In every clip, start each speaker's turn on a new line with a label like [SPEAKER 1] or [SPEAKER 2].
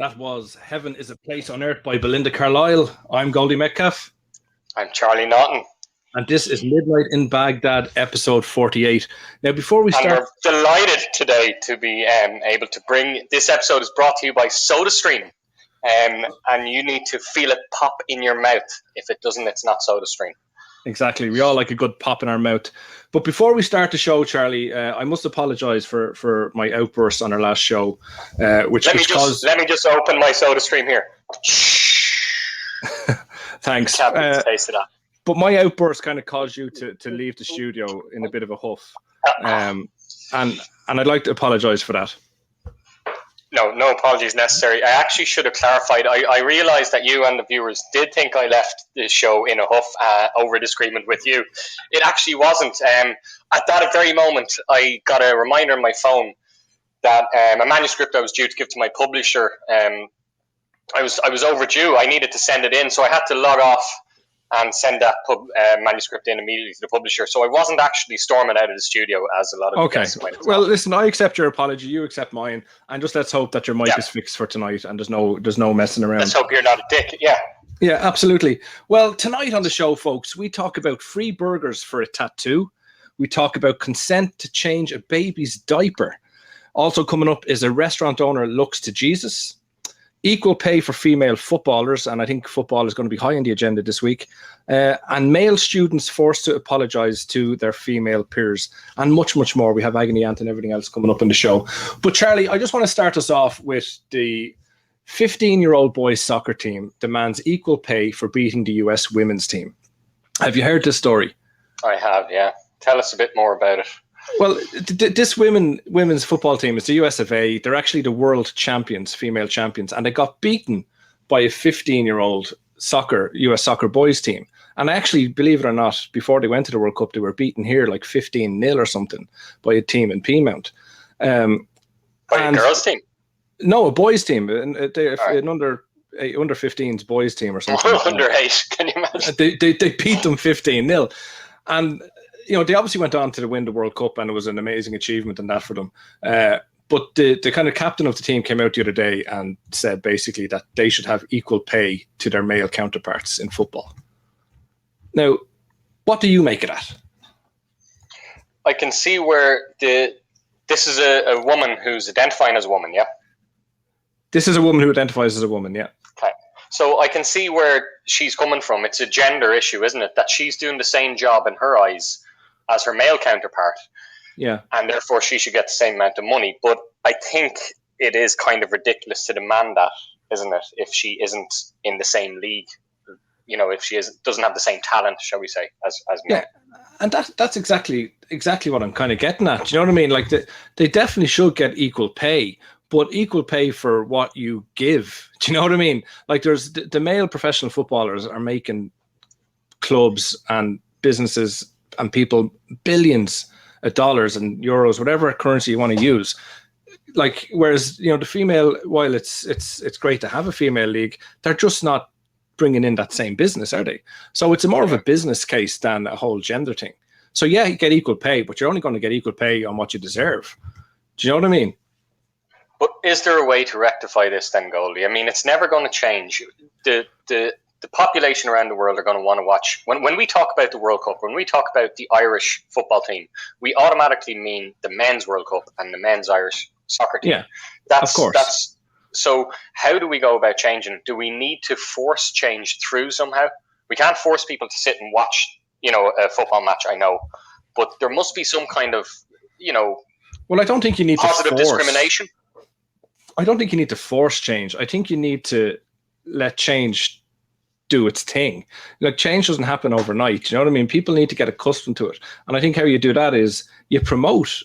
[SPEAKER 1] That was Heaven is a Place on Earth by Belinda Carlisle. I'm Goldie Metcalf.
[SPEAKER 2] I'm Charlie Naughton.
[SPEAKER 1] And this is Midnight in Baghdad, episode 48. Now, before we start...
[SPEAKER 2] And we're delighted today to be able to bring... This episode is brought to you by SodaStream. And you need to feel it pop in your mouth. If it doesn't, it's not SodaStream.
[SPEAKER 1] Exactly. We all like a good pop in our mouth. But before we start the show, Charlie, I must apologise for my outburst on our last show. Let me
[SPEAKER 2] just open my SodaStream here.
[SPEAKER 1] Thanks.
[SPEAKER 2] Can't beat the taste of that.
[SPEAKER 1] But my outburst kind of caused you to leave the studio in a bit of a huff. And I'd like to apologise for that.
[SPEAKER 2] No apologies necessary. I actually should have clarified. I realised that you and the viewers did think I left the show in a huff over a disagreement with you. It actually wasn't. At that very moment, I got a reminder on my phone that a manuscript I was due to give to my publisher, I was overdue. I needed to send it in, so I had to log off and send that manuscript in immediately to the publisher. So I wasn't actually storming out of the studio as a lot of guests might have thought.
[SPEAKER 1] Well, listen, I accept your apology. You accept mine, and just let's hope that your mic is fixed for tonight, and there's no messing around.
[SPEAKER 2] Let's hope you're not a dick. Yeah.
[SPEAKER 1] Yeah, absolutely. Well, tonight on the show, folks, we talk about free burgers for a tattoo. We talk about consent to change a baby's diaper. Also coming up is a restaurant owner looks to Jesus. Equal pay for female footballers, and I think football is going to be high on the agenda this week. And male students forced to apologise to their female peers, and much, much more. We have agony aunt and everything else coming up in the show. But Charlie, I just want to start us off with the 15-year-old boys soccer team demands equal pay for beating the US women's team. Have you heard this story?
[SPEAKER 2] I have, yeah. Tell us a bit more about it.
[SPEAKER 1] Well, this women's football team is the US of A. They're actually the world champions, female champions, and they got beaten by a 15-year-old US soccer boys team. And actually, believe it or not, before they went to the World Cup, they were beaten here like 15-0 or something by a team in Piedmont.
[SPEAKER 2] By a girls' team?
[SPEAKER 1] No, a boys' team. An under 15s boys' team or something.
[SPEAKER 2] Under 8, can you imagine?
[SPEAKER 1] They beat them 15-0. And you know, they obviously went on to win the World Cup, and it was an amazing achievement and that for them. But the kind of captain of the team came out the other day and said basically that they should have equal pay to their male counterparts in football. Now, what do you make of that?
[SPEAKER 2] I can see where this is a woman who's identifying as a woman, yeah?
[SPEAKER 1] This is a woman who identifies as a woman, yeah.
[SPEAKER 2] Okay. So I can see where she's coming from. It's a gender issue, isn't it? That she's doing the same job in her eyes as her male counterpart.
[SPEAKER 1] Yeah. And
[SPEAKER 2] therefore she should get the same amount of money. But I think it is kind of ridiculous to demand that, isn't it? If she isn't in the same league, you know, if she doesn't have the same talent, shall we say, as me.
[SPEAKER 1] Yeah. And that's exactly what I'm kind of getting at. Do you know what I mean? Like they definitely should get equal pay, but equal pay for what you give. Do you know what I mean? Like there's the male professional footballers are making clubs and businesses and people billions of dollars and euros, whatever currency you want to use. Like, whereas, you know, the female, while it's great to have a female league, they're just not bringing in that same business, are they? So it's more of a business case than a whole gender thing. So yeah, you get equal pay, but you're only going to get equal pay on what you deserve. Do you know what I mean?
[SPEAKER 2] But is there a way to rectify this then, Goldie? I mean, it's never going to change. The population around the world are going to want to watch. When we talk about the World Cup, when we talk about the Irish football team, we automatically mean the men's World Cup and the men's Irish soccer team.
[SPEAKER 1] Yeah, of course.
[SPEAKER 2] So how do we go about changing? Do we need to force change through somehow? We can't force people to sit and watch, you know, a football match, I know. But there must be some kind of, you know,
[SPEAKER 1] well, I don't think you need
[SPEAKER 2] positive discrimination.
[SPEAKER 1] I don't think you need to force change. I think you need to let change do its thing. Like, change doesn't happen overnight. You know what I mean? People need to get accustomed to it. And I think how you do that is you promote,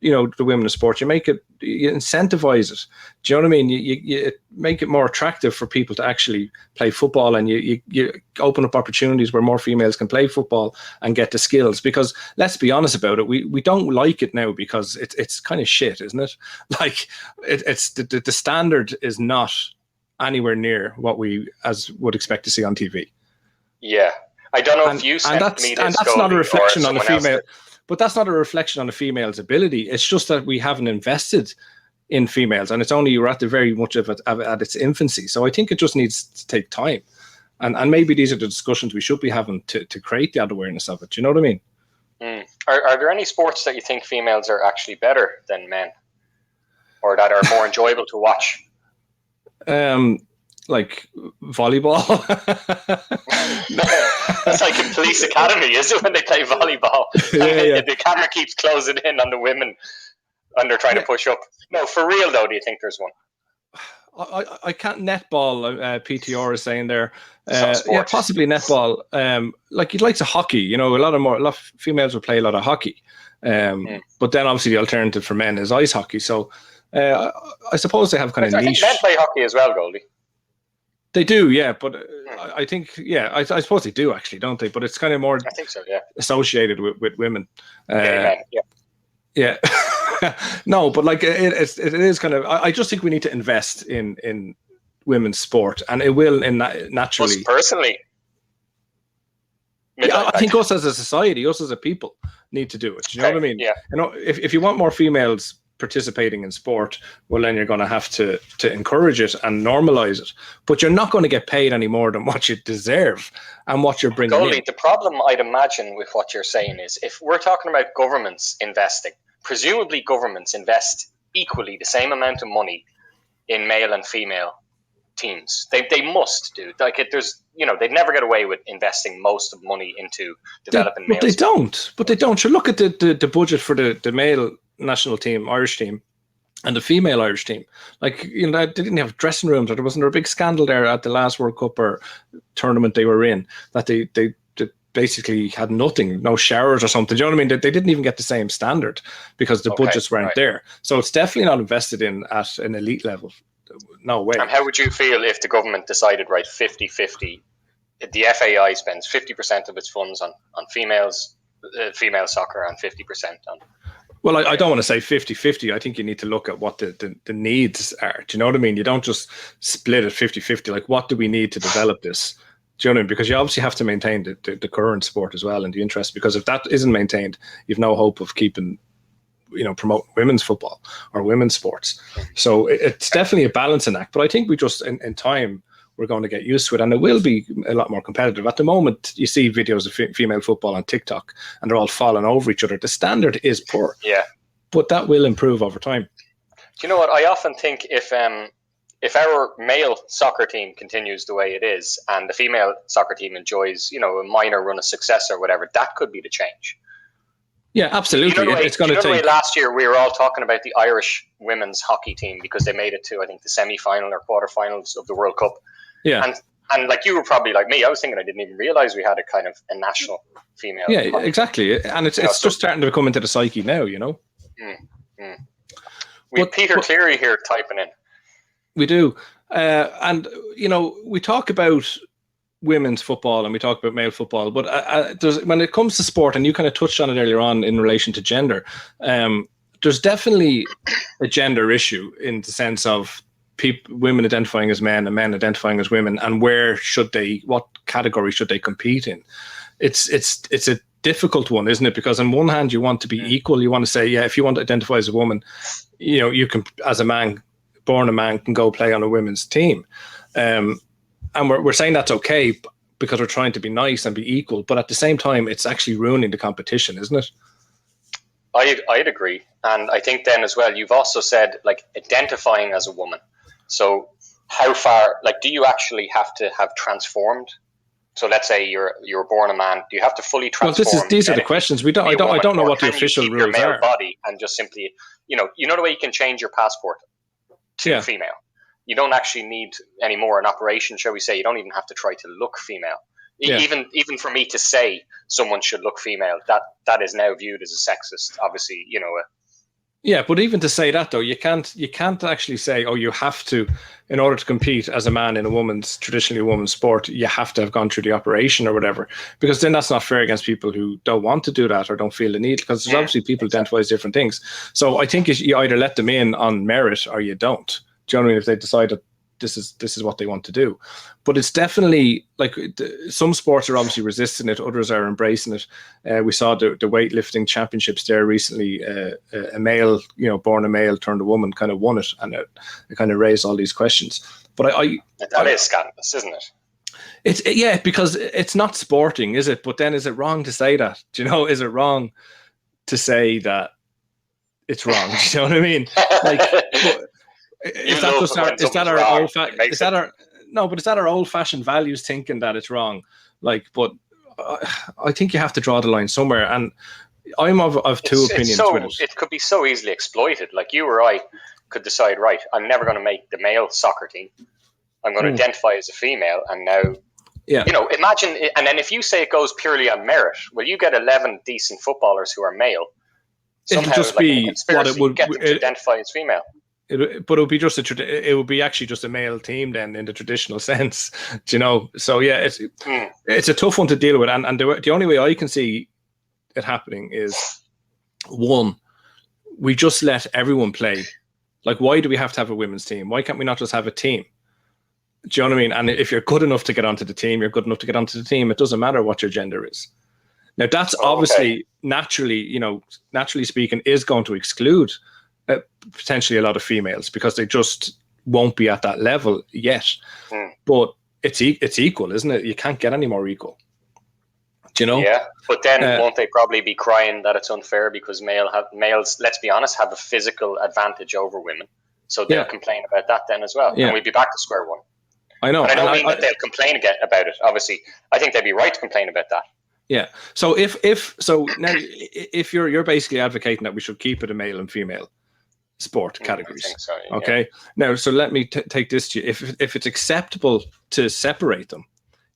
[SPEAKER 1] you know, the women of sport. You incentivize it. Do you know what I mean? You make it more attractive for people to actually play football, and you open up opportunities where more females can play football and get the skills. Because let's be honest about it, we don't like it now because it's kind of shit, isn't it? Like it's the standard is not anywhere near what we as would expect to see on TV.
[SPEAKER 2] Yeah, I don't know if you sent me this, and
[SPEAKER 1] that's not a reflection on the female. But that's not a reflection on a female's ability. It's just that we haven't invested in females, and it's only you're at the very much of it at its infancy. So I think it just needs to take time, and maybe these are the discussions we should be having to create that awareness of it. Do you know what I mean?
[SPEAKER 2] Are there any sports that you think females are actually better than men, or that are more enjoyable to watch?
[SPEAKER 1] Like volleyball.
[SPEAKER 2] That's like in Police Academy, is it, when they play volleyball? Yeah. The camera keeps closing in on the women and they're trying to push up. No, for real though, do you think there's one?
[SPEAKER 1] I can't netball. PTR is saying there. Yeah, possibly netball. Like you'd like to hockey. You know, a lot of females will play a lot of hockey. But then obviously the alternative for men is ice hockey. So I suppose they have kind of niche. I think
[SPEAKER 2] men play hockey as well, Goldie.
[SPEAKER 1] They do, yeah, but I think, I suppose they do actually, don't they? But it's kind of more,
[SPEAKER 2] I think so, yeah,
[SPEAKER 1] associated with women.
[SPEAKER 2] Men,
[SPEAKER 1] yeah. No, but like it is kind of. I just think we need to invest in women's sport, and it will naturally.
[SPEAKER 2] Us personally,
[SPEAKER 1] I think us as a society, us as a people, need to do it. Do you know what I mean?
[SPEAKER 2] Yeah.
[SPEAKER 1] You know, if you want more females participating in sport, well, then you're going to have to encourage it and normalize it. But you're not going to get paid any more than what you deserve and what you're bringing in.
[SPEAKER 2] The problem I'd imagine with what you're saying is, if we're talking about governments investing, presumably governments invest equally the same amount of money in male and female teams. They must do. Like there's, they'd never get away with investing most of money into developing male.
[SPEAKER 1] But they don't. You look at the budget for the male national team, Irish team, and the female Irish team. Like, they didn't have dressing rooms, or there wasn't a big scandal there at the last World Cup or tournament they were in, that they basically had nothing, no showers or something. Do you know what I mean? They didn't even get the same standard because the budgets weren't there. So it's definitely not invested in at an elite level. No way.
[SPEAKER 2] And how would you feel if the government decided, right, 50-50, the FAI spends 50% of its funds on females, female soccer, and 50% on...
[SPEAKER 1] Well, I don't want to say 50-50. I think you need to look at what the needs are. Do you know what I mean? You don't just split it 50-50. Like, what do we need to develop this? Do you know what I mean? Because you obviously have to maintain the current sport as well and the interest. Because if that isn't maintained, you've no hope of keeping, promoting women's football or women's sports. So it's definitely a balancing act. But I think we just, in time, we're going to get used to it, and it will be a lot more competitive. At the moment, you see videos of female football on TikTok, and they're all falling over each other. The standard is poor, but that will improve over time.
[SPEAKER 2] Do you know what? I often think if our male soccer team continues the way it is, and the female soccer team enjoys, a minor run of success or whatever, that could be the change.
[SPEAKER 1] Yeah, absolutely. It's going to take.
[SPEAKER 2] Last year, we were all talking about the Irish women's hockey team because they made it to, I think, the semi-final or quarterfinals of the World Cup.
[SPEAKER 1] Yeah,
[SPEAKER 2] and like you were probably like me, I was thinking I didn't even realize we had a kind of a national female.
[SPEAKER 1] Yeah, exactly, and it's just starting to come into the psyche now. We have Peter Cleary here typing in. We do, and we talk about women's football and we talk about male football, but when it comes to sport, and you kind of touched on it earlier on in relation to gender, there's definitely a gender issue in the sense of women identifying as men and men identifying as women, and what category should they compete in? It's a difficult one, isn't it? Because on one hand, you want to be equal. You want to say, yeah, if you want to identify as a woman, you can, as a man, born a man, can go play on a women's team. And we're saying that's okay because we're trying to be nice and be equal. But at the same time, it's actually ruining the competition, isn't it?
[SPEAKER 2] I'd agree. And I think then as well, you've also said, like, identifying as a woman. So how far, like, do you actually have to have transformed? So let's say you're born a man. Do you have to fully transform?
[SPEAKER 1] Well, these are the questions. I don't know what the official rules
[SPEAKER 2] your male
[SPEAKER 1] are.
[SPEAKER 2] Body and just simply, you know the way you can change your passport to female. You don't actually need any more an operation, shall we say. You don't even have to try to look female. Yeah. Even for me to say someone should look female, that is now viewed as a sexist. Obviously,
[SPEAKER 1] Yeah, but even to say that though, you can't actually say, oh, you have to, in order to compete as a man in traditionally a woman's sport, you have to have gone through the operation or whatever, because then that's not fair against people who don't want to do that or don't feel the need, because there's obviously people who identify as different things. So I think you either let them in on merit or you don't. Do you know what I mean? If they decide that this is what they want to do. But it's definitely like some sports are obviously resisting it, others are embracing it. We saw the weightlifting championships there recently. A male, born a male turned a woman, kind of won it, and it kind of raised all these questions. But
[SPEAKER 2] that is scandalous, isn't it?
[SPEAKER 1] It's because it's not sporting, is it? But then is it wrong to say that? Do you know? Is it wrong to say that it's wrong? Do you know what I mean? Like, is that our old-fashioned values thinking that it's wrong? Like, but I think you have to draw the line somewhere, and I'm of two opinions with it.
[SPEAKER 2] It could be so easily exploited. Like you or I could decide, right, I'm never going to make the male soccer team. I'm going to identify as a female, and now, imagine. And then if you say it goes purely on merit, well, you get 11 decent footballers who are male.
[SPEAKER 1] It'll just be what it would
[SPEAKER 2] get them to identify as female.
[SPEAKER 1] But it would be it would be actually just a male team then in the traditional sense, So yeah, it's a tough one to deal with, and the only way I can see it happening is, one, we just let everyone play. Like, why do we have to have a women's team? Why can't we not just have a team? Do you know what I mean? And if you're good enough to get onto the team, you're good enough to get onto the team. It doesn't matter what your gender is. Now, that's obviously naturally speaking, is going to exclude potentially a lot of females because they just won't be at that level yet. But it's equal, isn't it? You can't get any more equal. Do you know?
[SPEAKER 2] Yeah, but then won't they probably be crying that it's unfair because males, let's be honest, have a physical advantage over women. So they'll complain about that then as well. And we'd be back to square one.
[SPEAKER 1] I know.
[SPEAKER 2] And I don't mean that they'll complain about it. Obviously, I think they'd be right to complain about that.
[SPEAKER 1] Yeah. So if you're basically advocating that we should keep it a male and female sport categories.
[SPEAKER 2] I think so, yeah.
[SPEAKER 1] Okay. Now, so let me take this to you. If it's acceptable to separate them,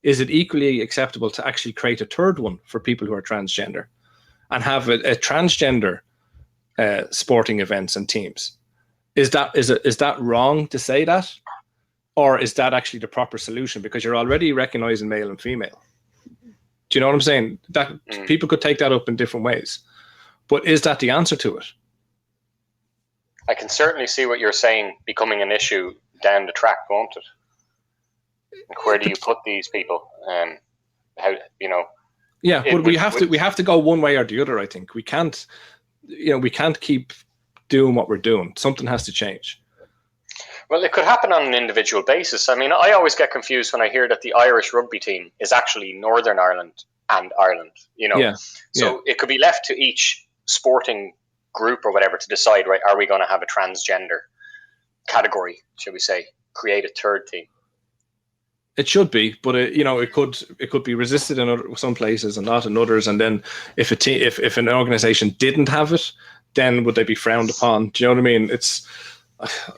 [SPEAKER 1] is it equally acceptable to actually create a third one for people who are transgender and have a transgender sporting events and teams? Is that wrong to say that? Or is that actually the proper solution? Because you're already recognizing male and female. Do you know what I'm saying? That people could take that up in different ways. But is that the answer to it?
[SPEAKER 2] I can certainly see what you're saying becoming an issue down the track, won't it? Like, where do you put these people? How
[SPEAKER 1] Yeah, but we have to go one way or the other. I think we can't keep doing what we're doing. Something has to change.
[SPEAKER 2] Well, it could happen on an individual basis. I mean, I always get confused when I hear that the Irish rugby team is actually Northern Ireland and Ireland. So it could be left to each sporting group or whatever to decide, right, are we going to have a transgender category, should we say, create a third team?
[SPEAKER 1] It should be, but it could be resisted in some places and not in others. And then if an organization didn't have it, then would they be frowned upon? Do you know what I mean? It's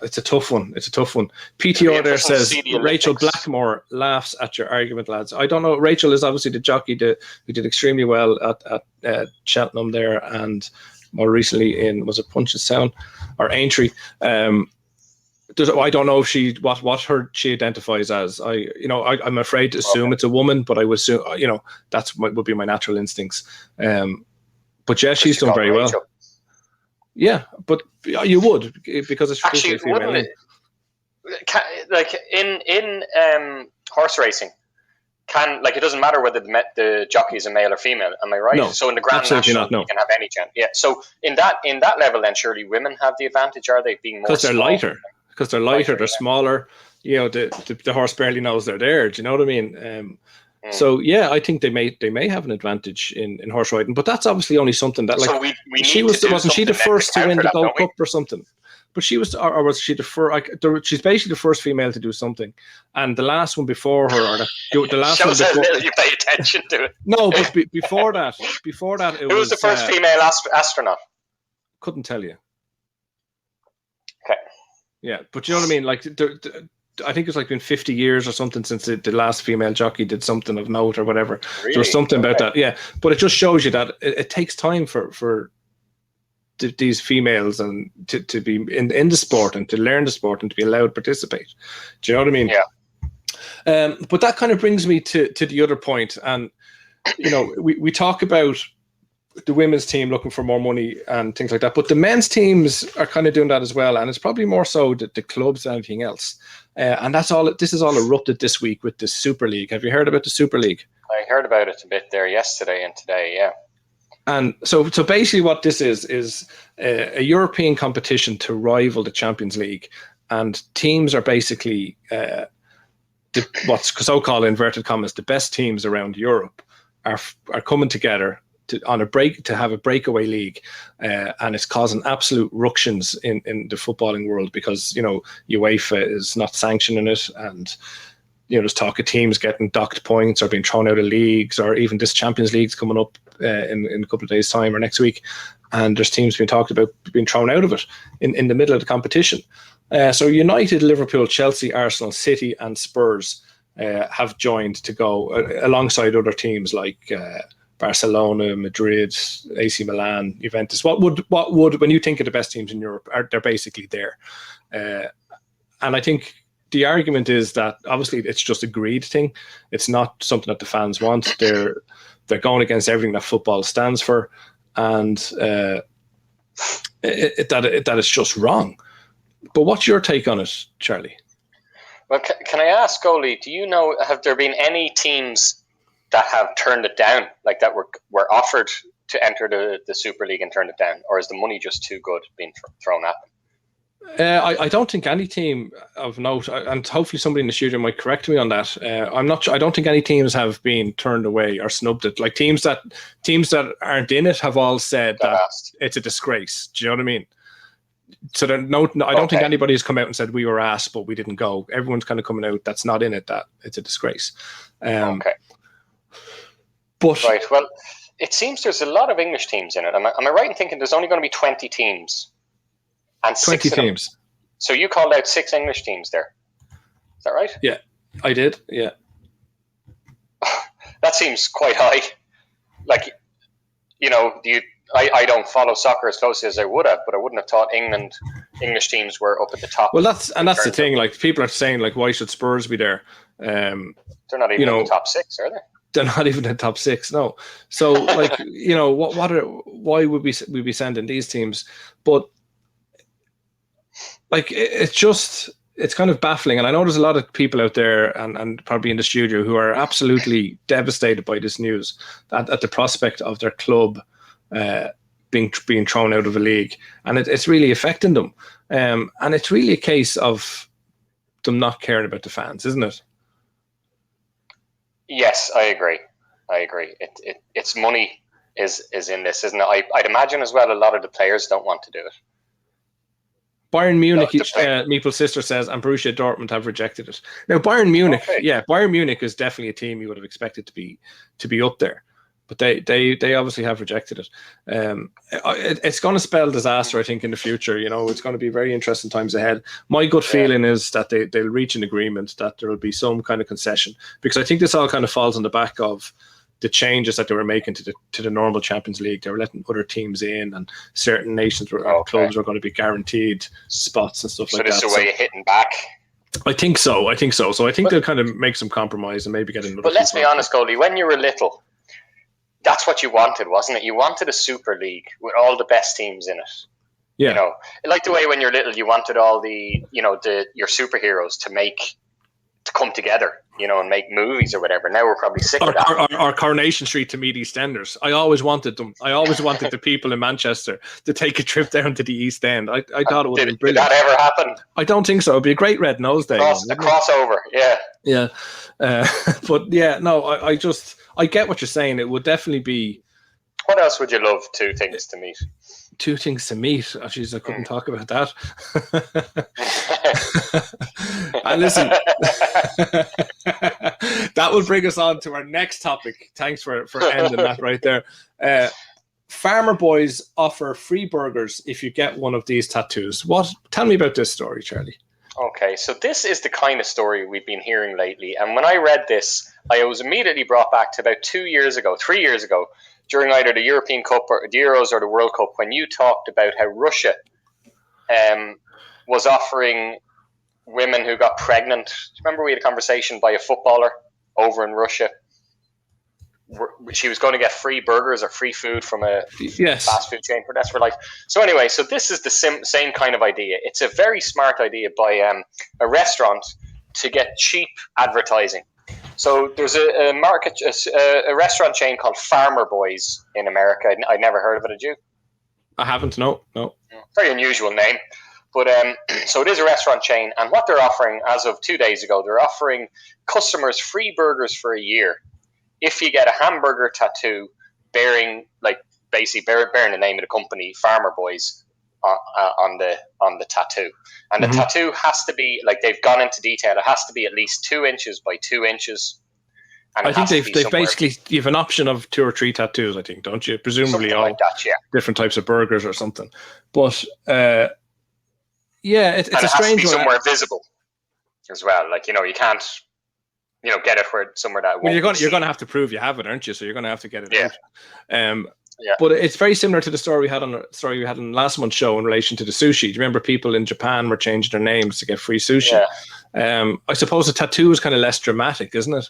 [SPEAKER 1] a tough one. PTR there says Rachel Blackmore laughs at your argument, lads. I don't know. Rachel is obviously the jockey who did extremely well at Cheltenham there, and more recently in Punchestown or Aintree. I don't know if she identifies as. I'm afraid to assume it's a woman, but I would assume would be my natural instincts. But yeah, she's done very well. Yeah, but you would, because it's
[SPEAKER 2] actually wouldn't it? Like in horse racing, it doesn't matter whether the jockey is a male or female. Am I right?
[SPEAKER 1] No,
[SPEAKER 2] so in the Grand National, you can have any gender. Yeah. So in that level, then surely women have the advantage. Are they being more?
[SPEAKER 1] Because they're lighter. Because they're lighter, they're smaller. The horse barely knows they're there. Do you know what I mean? So yeah, I think they may have an advantage in horse riding, but that's obviously only something that
[SPEAKER 2] so
[SPEAKER 1] wasn't she the first to win the Gold Cup or something? But she was, or was she the first? She's basically the first female to do something, and the last one before her, or the last
[SPEAKER 2] shows one before, how little you pay attention to it.
[SPEAKER 1] No, but before that,
[SPEAKER 2] who was the first female astronaut?
[SPEAKER 1] Couldn't tell you.
[SPEAKER 2] Okay.
[SPEAKER 1] Yeah, but you know what I mean? Like, I think it's been 50 years or something since the last female jockey did something of note or whatever. Really? There was something about that, yeah. But it just shows you that it takes time for these females and to be in the sport and to learn the sport and to be allowed to participate. Do you know what I mean?
[SPEAKER 2] Yeah.
[SPEAKER 1] But that kind of brings me to the other point, and we talk about the women's team looking for more money and things like that. But the men's teams are kind of doing that as well, and it's probably more so the clubs than anything else. And that's all. This is all erupted this week with the Super League. Have you heard about the Super League?
[SPEAKER 2] I heard about it a bit there yesterday and today. Yeah.
[SPEAKER 1] And so basically, what this is a European competition to rival the Champions League, and teams are basically what's so-called inverted commas the best teams around Europe are coming together to have a breakaway league, and it's causing absolute ructions in the footballing world because UEFA is not sanctioning it, and there's talk of teams getting docked points or being thrown out of leagues, or even this Champions League's coming up in a couple of days' time or next week, and there's teams being talked about being thrown out of it in the middle of the competition. So United, Liverpool, Chelsea, Arsenal, City, and Spurs have joined to go alongside other teams like Barcelona, Madrid, AC Milan, Juventus. What would when you think of the best teams in Europe, they're basically there. And I think the argument is that obviously it's just a greed thing. It's not something that the fans want. They're going against everything that football stands for, and that it's just wrong. But what's your take on it, Charlie?
[SPEAKER 2] Well, can I ask, Goldie, do you know, have there been any teams that have turned it down, like that were offered to enter the Super League and turned it down? Or is the money just too good being thrown at them?
[SPEAKER 1] I don't think any team of note, and hopefully somebody in the studio might correct me on that. I'm not sure. I don't think any teams have been turned away or snubbed it. Like teams that aren't in it have all said that it's a disgrace. Do you know what I mean? So I don't think anybody has come out and said we were asked, but we didn't go. Everyone's kind of coming out that's not in it that it's a disgrace.
[SPEAKER 2] Okay.
[SPEAKER 1] But
[SPEAKER 2] right. Well, it seems there's a lot of English teams in it. Am I right in thinking there's only going to be 20 teams? And
[SPEAKER 1] 20 teams.
[SPEAKER 2] So you called out 6 English teams there. Is that right?
[SPEAKER 1] Yeah, I did. Yeah.
[SPEAKER 2] That seems quite high. Like, I don't follow soccer as closely as I would have, but I wouldn't have thought English teams were up at the top.
[SPEAKER 1] Well, that's the thing. Like, people are saying, like, why should Spurs be there?
[SPEAKER 2] They're not even in the top 6, are they?
[SPEAKER 1] They're not even in the top 6, no. So, like, why would we be sending these teams? But like, it's kind of baffling. And I know there's a lot of people out there and probably in the studio who are absolutely devastated by this news at the prospect of their club being thrown out of a league. And it's really affecting them. And it's really a case of them not caring about the fans, isn't it?
[SPEAKER 2] Yes, I agree. It's money is in this, isn't it? I'd imagine as well a lot of the players don't want to do it.
[SPEAKER 1] Bayern Munich, Meeple's sister says, and Borussia Dortmund have rejected it. Now, Bayern Munich, Bayern Munich is definitely a team you would have expected to be up there, but they obviously have rejected it. It's going to spell disaster, I think, in the future. It's going to be very interesting times ahead. My gut feeling is that they'll reach an agreement, that there will be some kind of concession, because I think this all kind of falls on the back of the changes that they were making to the normal Champions League. They were letting other teams in, and certain nations clubs were going to be guaranteed spots and stuff like that.
[SPEAKER 2] So this is a way of hitting back? I
[SPEAKER 1] think so. So I think they'll kind of make some compromise and maybe get another.
[SPEAKER 2] But let's be honest, Goldie, when you were little, that's what you wanted, wasn't it? You wanted a Super League with all the best teams in it.
[SPEAKER 1] Yeah.
[SPEAKER 2] Like the way when you're little, you wanted all the your superheroes to come together, and make movies or whatever. Now we're probably sick of that.
[SPEAKER 1] Or Coronation Street to meet EastEnders. I always wanted them. I always wanted the people in Manchester to take a trip down to the East End. I thought it would have been brilliant.
[SPEAKER 2] Did that ever happen?
[SPEAKER 1] I don't think so. It'd be a great Red Nose Day.
[SPEAKER 2] A crossover, yeah.
[SPEAKER 1] Yeah. But yeah, no, I get what you're saying. It would definitely be.
[SPEAKER 2] What else would you love? 2 things to meet.
[SPEAKER 1] 2 things to meet. Oh, jeez, I couldn't talk about that. And listen, that will bring us on to our next topic. Thanks for ending that right there. Farmer Boys offer free burgers if you get one of these tattoos. Tell me about this story, Charlie.
[SPEAKER 2] Okay, so this is the kind of story we've been hearing lately. And when I read this, I was immediately brought back to about 3 years ago, during either the European Cup or the Euros or the World Cup, when you talked about how Russia was offering women who got pregnant. Remember we had a conversation by a footballer over in Russia? she was going to get free burgers or free food from a
[SPEAKER 1] Yes.
[SPEAKER 2] fast food chain for the rest of her life. So anyway, so this is the same kind of idea. It's a very smart idea by a restaurant to get cheap advertising. So there's a restaurant chain called Farmer Boys in America. I'd never heard of it. Did you?
[SPEAKER 1] I haven't. No.
[SPEAKER 2] Very unusual name. But so it is a restaurant chain, and what they're offering as of 2 days ago, they're offering customers free burgers for a year if you get a hamburger tattoo bearing the name of the company, Farmer Boys, on the tattoo. And the tattoo has to be, like, they've gone into detail. It has to be at least 2 inches by 2 inches. And
[SPEAKER 1] I think they've basically, you have an option of 2 or 3 tattoos, I think, don't you? Presumably all
[SPEAKER 2] like that, yeah.
[SPEAKER 1] Different types of burgers or something. But yeah, it's a strange one. It has to be
[SPEAKER 2] somewhere visible as well. Like, you can't, get it where somewhere that.
[SPEAKER 1] Well, you're going to have to prove you have it, aren't you? So you're going to have to get it out.
[SPEAKER 2] Yeah.
[SPEAKER 1] But it's very similar to the story we had on last month's show in relation to the sushi. Do you remember people in Japan were changing their names to get free sushi? Yeah. I suppose a tattoo is kind of less dramatic, isn't it?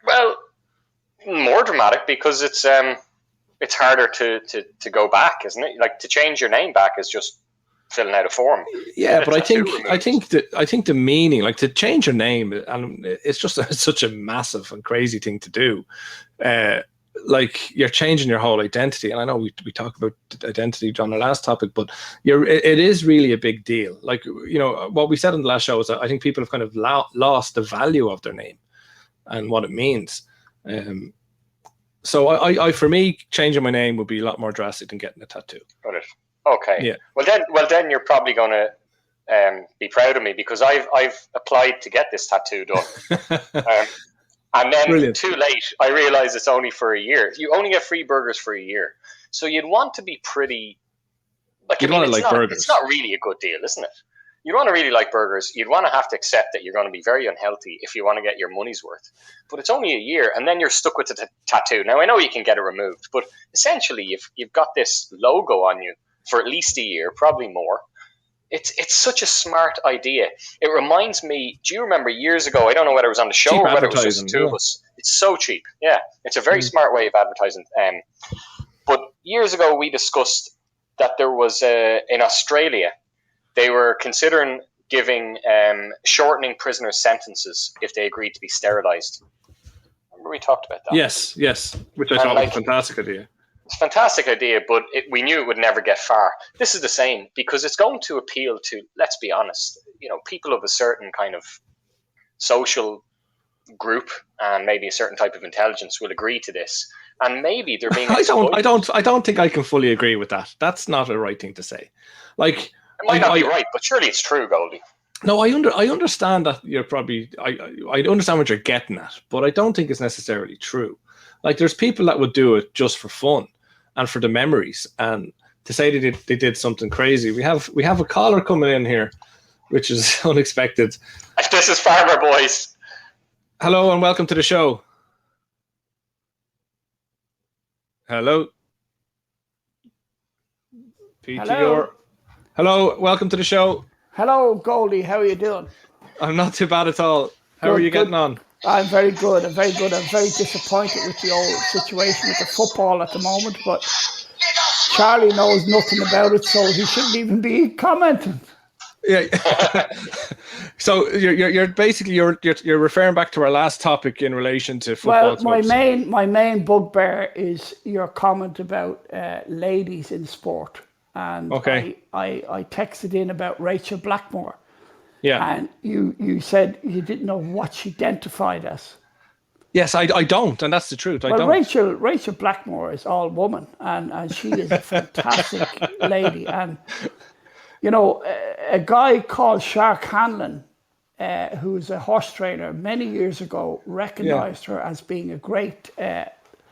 [SPEAKER 2] Well, more dramatic because it's harder to go back, isn't it? Like, to change your name back is just filling out a form.
[SPEAKER 1] Yeah, but I think the meaning, like, to change your name, and it's just such a massive and crazy thing to do. Like, you're changing your whole identity, and I know we talked about identity on the last topic, but it is really a big deal. Like, what we said on the last show is that I think people have kind of lost the value of their name and what it means. So I for me, changing my name would be a lot more drastic than getting a tattoo.
[SPEAKER 2] Got it. Okay.
[SPEAKER 1] Yeah.
[SPEAKER 2] Well then you're probably going to be proud of me, because I've applied to get this tattoo done. And then
[SPEAKER 1] Brilliant.
[SPEAKER 2] Too late, I realized it's only for a year. You only get free burgers for a year. So you'd want to be pretty, like,
[SPEAKER 1] burgers.
[SPEAKER 2] It's not really a good deal, isn't it? You'd want to really like burgers. You'd want to have to accept that you're going to be very unhealthy if you want to get your money's worth. But it's only a year, and then you're stuck with the tattoo. Now, I know you can get it removed, but essentially you've got this logo on you for at least a year, probably more. It's such a smart idea. It reminds me, do you remember years ago, I don't know whether it was on the show
[SPEAKER 1] cheap
[SPEAKER 2] or whether it was just the two of us. It's so cheap. Yeah, it's a very smart way of advertising. But years ago, we discussed that there was, in Australia, they were considering shortening prisoners' sentences if they agreed to be sterilised. Remember we talked about that?
[SPEAKER 1] Yes, which I thought was a fantastic idea.
[SPEAKER 2] It's a fantastic idea, but we knew it would never get far. This is the same, because it's going to appeal to, let's be honest, people of a certain kind of social group and maybe a certain type of intelligence will agree to this. And maybe they're being
[SPEAKER 1] I don't think I can fully agree with that. That's not a right thing to say. Like,
[SPEAKER 2] it might not be right, but surely it's true, Goldie.
[SPEAKER 1] No, I understand that you're probably I understand what you're getting at, but I don't think it's necessarily true. Like, there's people that would do it just for fun and for the memories, and to say they did something crazy. We have a caller coming in here, which is unexpected.
[SPEAKER 2] This is Farmer Boys.
[SPEAKER 1] Hello and welcome to the show. Hello.
[SPEAKER 3] Hello.
[SPEAKER 1] Hello, welcome to the show.
[SPEAKER 3] Hello, Goldie. How are you doing?
[SPEAKER 1] I'm not too bad at all. How are you getting on?
[SPEAKER 3] I'm very good. I'm very disappointed with the old situation with the football at the moment, but Charlie knows nothing about it, so he shouldn't even be commenting.
[SPEAKER 1] Yeah. So you're basically you're referring back to our last topic in relation to football.
[SPEAKER 3] Well, my main bugbear is your comment about ladies in sport, and
[SPEAKER 1] okay.
[SPEAKER 3] I texted in about Rachel Blackmore.
[SPEAKER 1] Yeah.
[SPEAKER 3] And you said you didn't know what she identified as.
[SPEAKER 1] Yes, I don't, and that's the truth. I don't.
[SPEAKER 3] Rachel Blackmore is all woman, and she is a fantastic lady. And, a guy called Shark Hanlon, who's a horse trainer, many years ago, recognized her as being a great...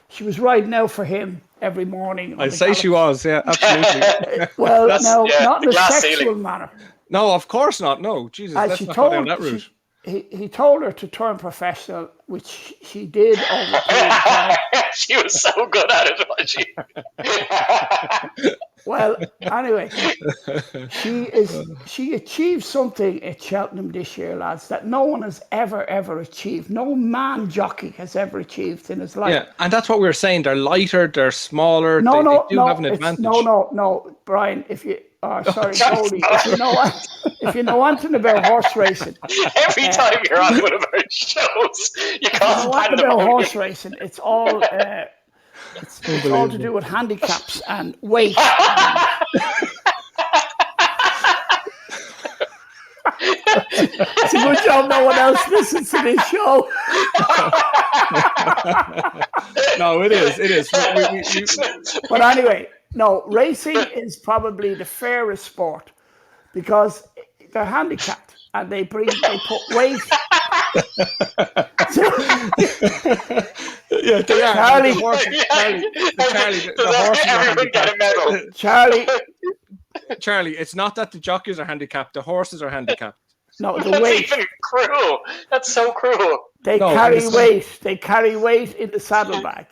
[SPEAKER 3] she was riding out for him every morning.
[SPEAKER 1] I'd say she was, yeah, absolutely.
[SPEAKER 3] Well, not in a sexual manner.
[SPEAKER 1] No, of course not. No, Jesus, let's not go down that route.
[SPEAKER 3] He told her to turn professional, which she did over a period of time.
[SPEAKER 2] She was so good at it, wasn't she?
[SPEAKER 3] Well, anyway, she achieved something at Cheltenham this year, lads, that no one has ever achieved. No man jockey has ever achieved in his life.
[SPEAKER 1] Yeah, and that's what we were saying. They're lighter, they're smaller.
[SPEAKER 3] No,
[SPEAKER 1] they do have an advantage.
[SPEAKER 3] No, Brian. If you, Goldie, if you know anything about horse racing,
[SPEAKER 2] Every time you're on one of our shows, you cause
[SPEAKER 3] about horse racing, it's all. It's all to do with handicaps and weight. It's a good job no one else listens to this show.
[SPEAKER 1] No, it is.
[SPEAKER 3] But anyway, no, racing is probably the fairest sport because they're handicapped and they put weight.
[SPEAKER 1] Yeah, they are.
[SPEAKER 3] Charlie,
[SPEAKER 1] the horses are
[SPEAKER 2] everyone get a medal.
[SPEAKER 3] Charlie,
[SPEAKER 1] it's not that the jockeys are handicapped, the horses are handicapped.
[SPEAKER 3] No, the
[SPEAKER 2] That's
[SPEAKER 3] weight.
[SPEAKER 2] even cruel. That's so cruel.
[SPEAKER 3] They carry weight. They carry weight in the saddlebag.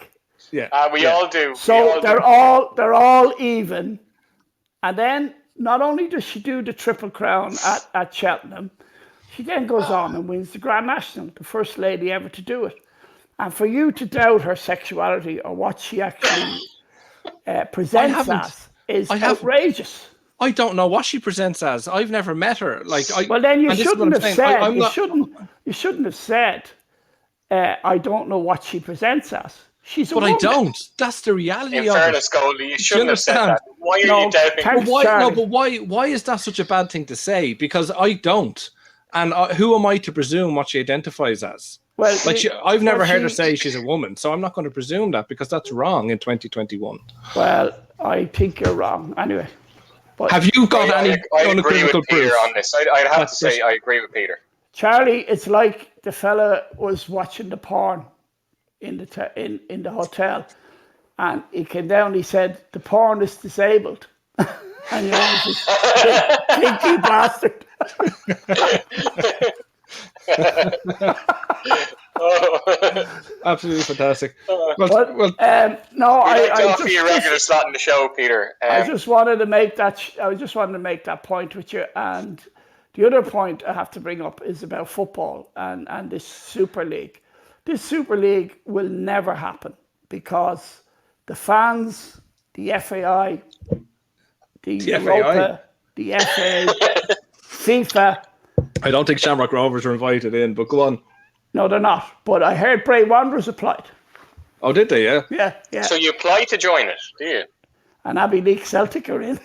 [SPEAKER 1] Yeah.
[SPEAKER 2] We all do.
[SPEAKER 3] So they're all even. And then not only does she do the Triple Crown at Cheltenham, she then goes on and wins the Grand National, the first lady ever to do it. And for you to doubt her sexuality or what she actually presents as is outrageous.
[SPEAKER 1] I don't know what she presents as. I've never met her.
[SPEAKER 3] Well, then you shouldn't have said. You shouldn't have said. I don't know what she presents as. She's a woman.
[SPEAKER 1] I don't. That's the reality.
[SPEAKER 2] In fairness, Goldie, you shouldn't have said that. Why are you doubting?
[SPEAKER 1] Why is that such a bad thing to say? Because I don't. And who am I to presume what she identifies as?
[SPEAKER 3] Well,
[SPEAKER 1] I've never heard her say she's a woman, so I'm not going to presume that because that's wrong in 2021.
[SPEAKER 3] Well, I think you're wrong. Anyway. But
[SPEAKER 1] have you got any unequivocal proof
[SPEAKER 2] on this? I'd have to say I agree with Peter.
[SPEAKER 3] Charlie, it's like the fella was watching the porn in the hotel, and he came down. He said the porn is disabled, and this kinky bastard.
[SPEAKER 1] Absolutely fantastic.
[SPEAKER 3] I
[SPEAKER 2] just your regular slot in the show, Peter.
[SPEAKER 3] I just wanted to make that point with you. And the other point I have to bring up is about football and this Super League. This Super League will never happen because the fans, the FAI, the Europa, the FA, FIFA.
[SPEAKER 1] I don't think Shamrock Rovers are invited in, but go on.
[SPEAKER 3] No, they're not. But I heard Bray Wanderers applied.
[SPEAKER 1] Oh, did they? Yeah.
[SPEAKER 3] Yeah.
[SPEAKER 2] So you applied to join it, do you?
[SPEAKER 3] And Abbey League Celtic are in.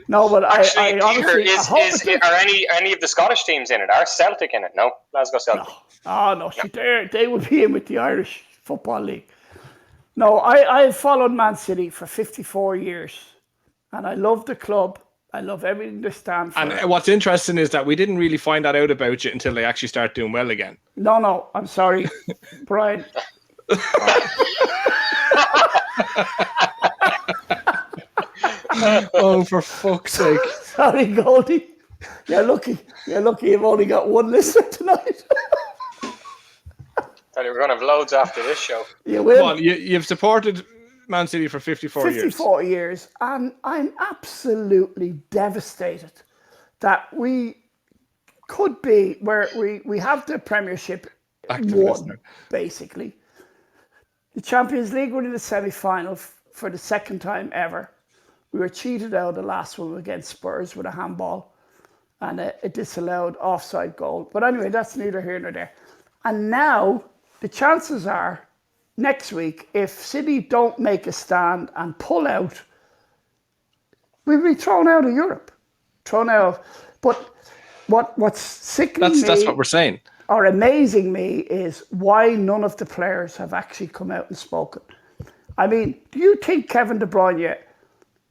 [SPEAKER 3] No, but
[SPEAKER 2] actually,
[SPEAKER 3] I honestly
[SPEAKER 2] are any of the Scottish teams in it? Are Celtic in it? No, Glasgow Celtic.
[SPEAKER 3] No. They would be in with the Irish Football League. No, I've followed Man City for 54 years, and I love the club. I love everything they stand for.
[SPEAKER 1] And what's interesting is that we didn't really find that out about you until they actually start doing well again.
[SPEAKER 3] No, I'm sorry, Brian.
[SPEAKER 1] Oh, for fuck's sake.
[SPEAKER 3] Sorry, Goldie. You're lucky you've only got one listener tonight.
[SPEAKER 2] We're going to have loads after this show.
[SPEAKER 3] You will.
[SPEAKER 1] Well, you've supported Man City for 54 years.
[SPEAKER 3] 54 years. And I'm absolutely devastated that we could be where we have the Premiership won, basically. The Champions League were in the semi-final for the second time ever. We were cheated out of the last one against Spurs with a handball and a disallowed offside goal. But anyway, that's neither here nor there. And now the chances are next week, if City don't make a stand and pull out, we'll be thrown out of Europe. Thrown out. But what's sickening me...
[SPEAKER 1] That's what we're saying.
[SPEAKER 3] Or amazing me is why none of the players have actually come out and spoken. I mean, do you think Kevin De Bruyne,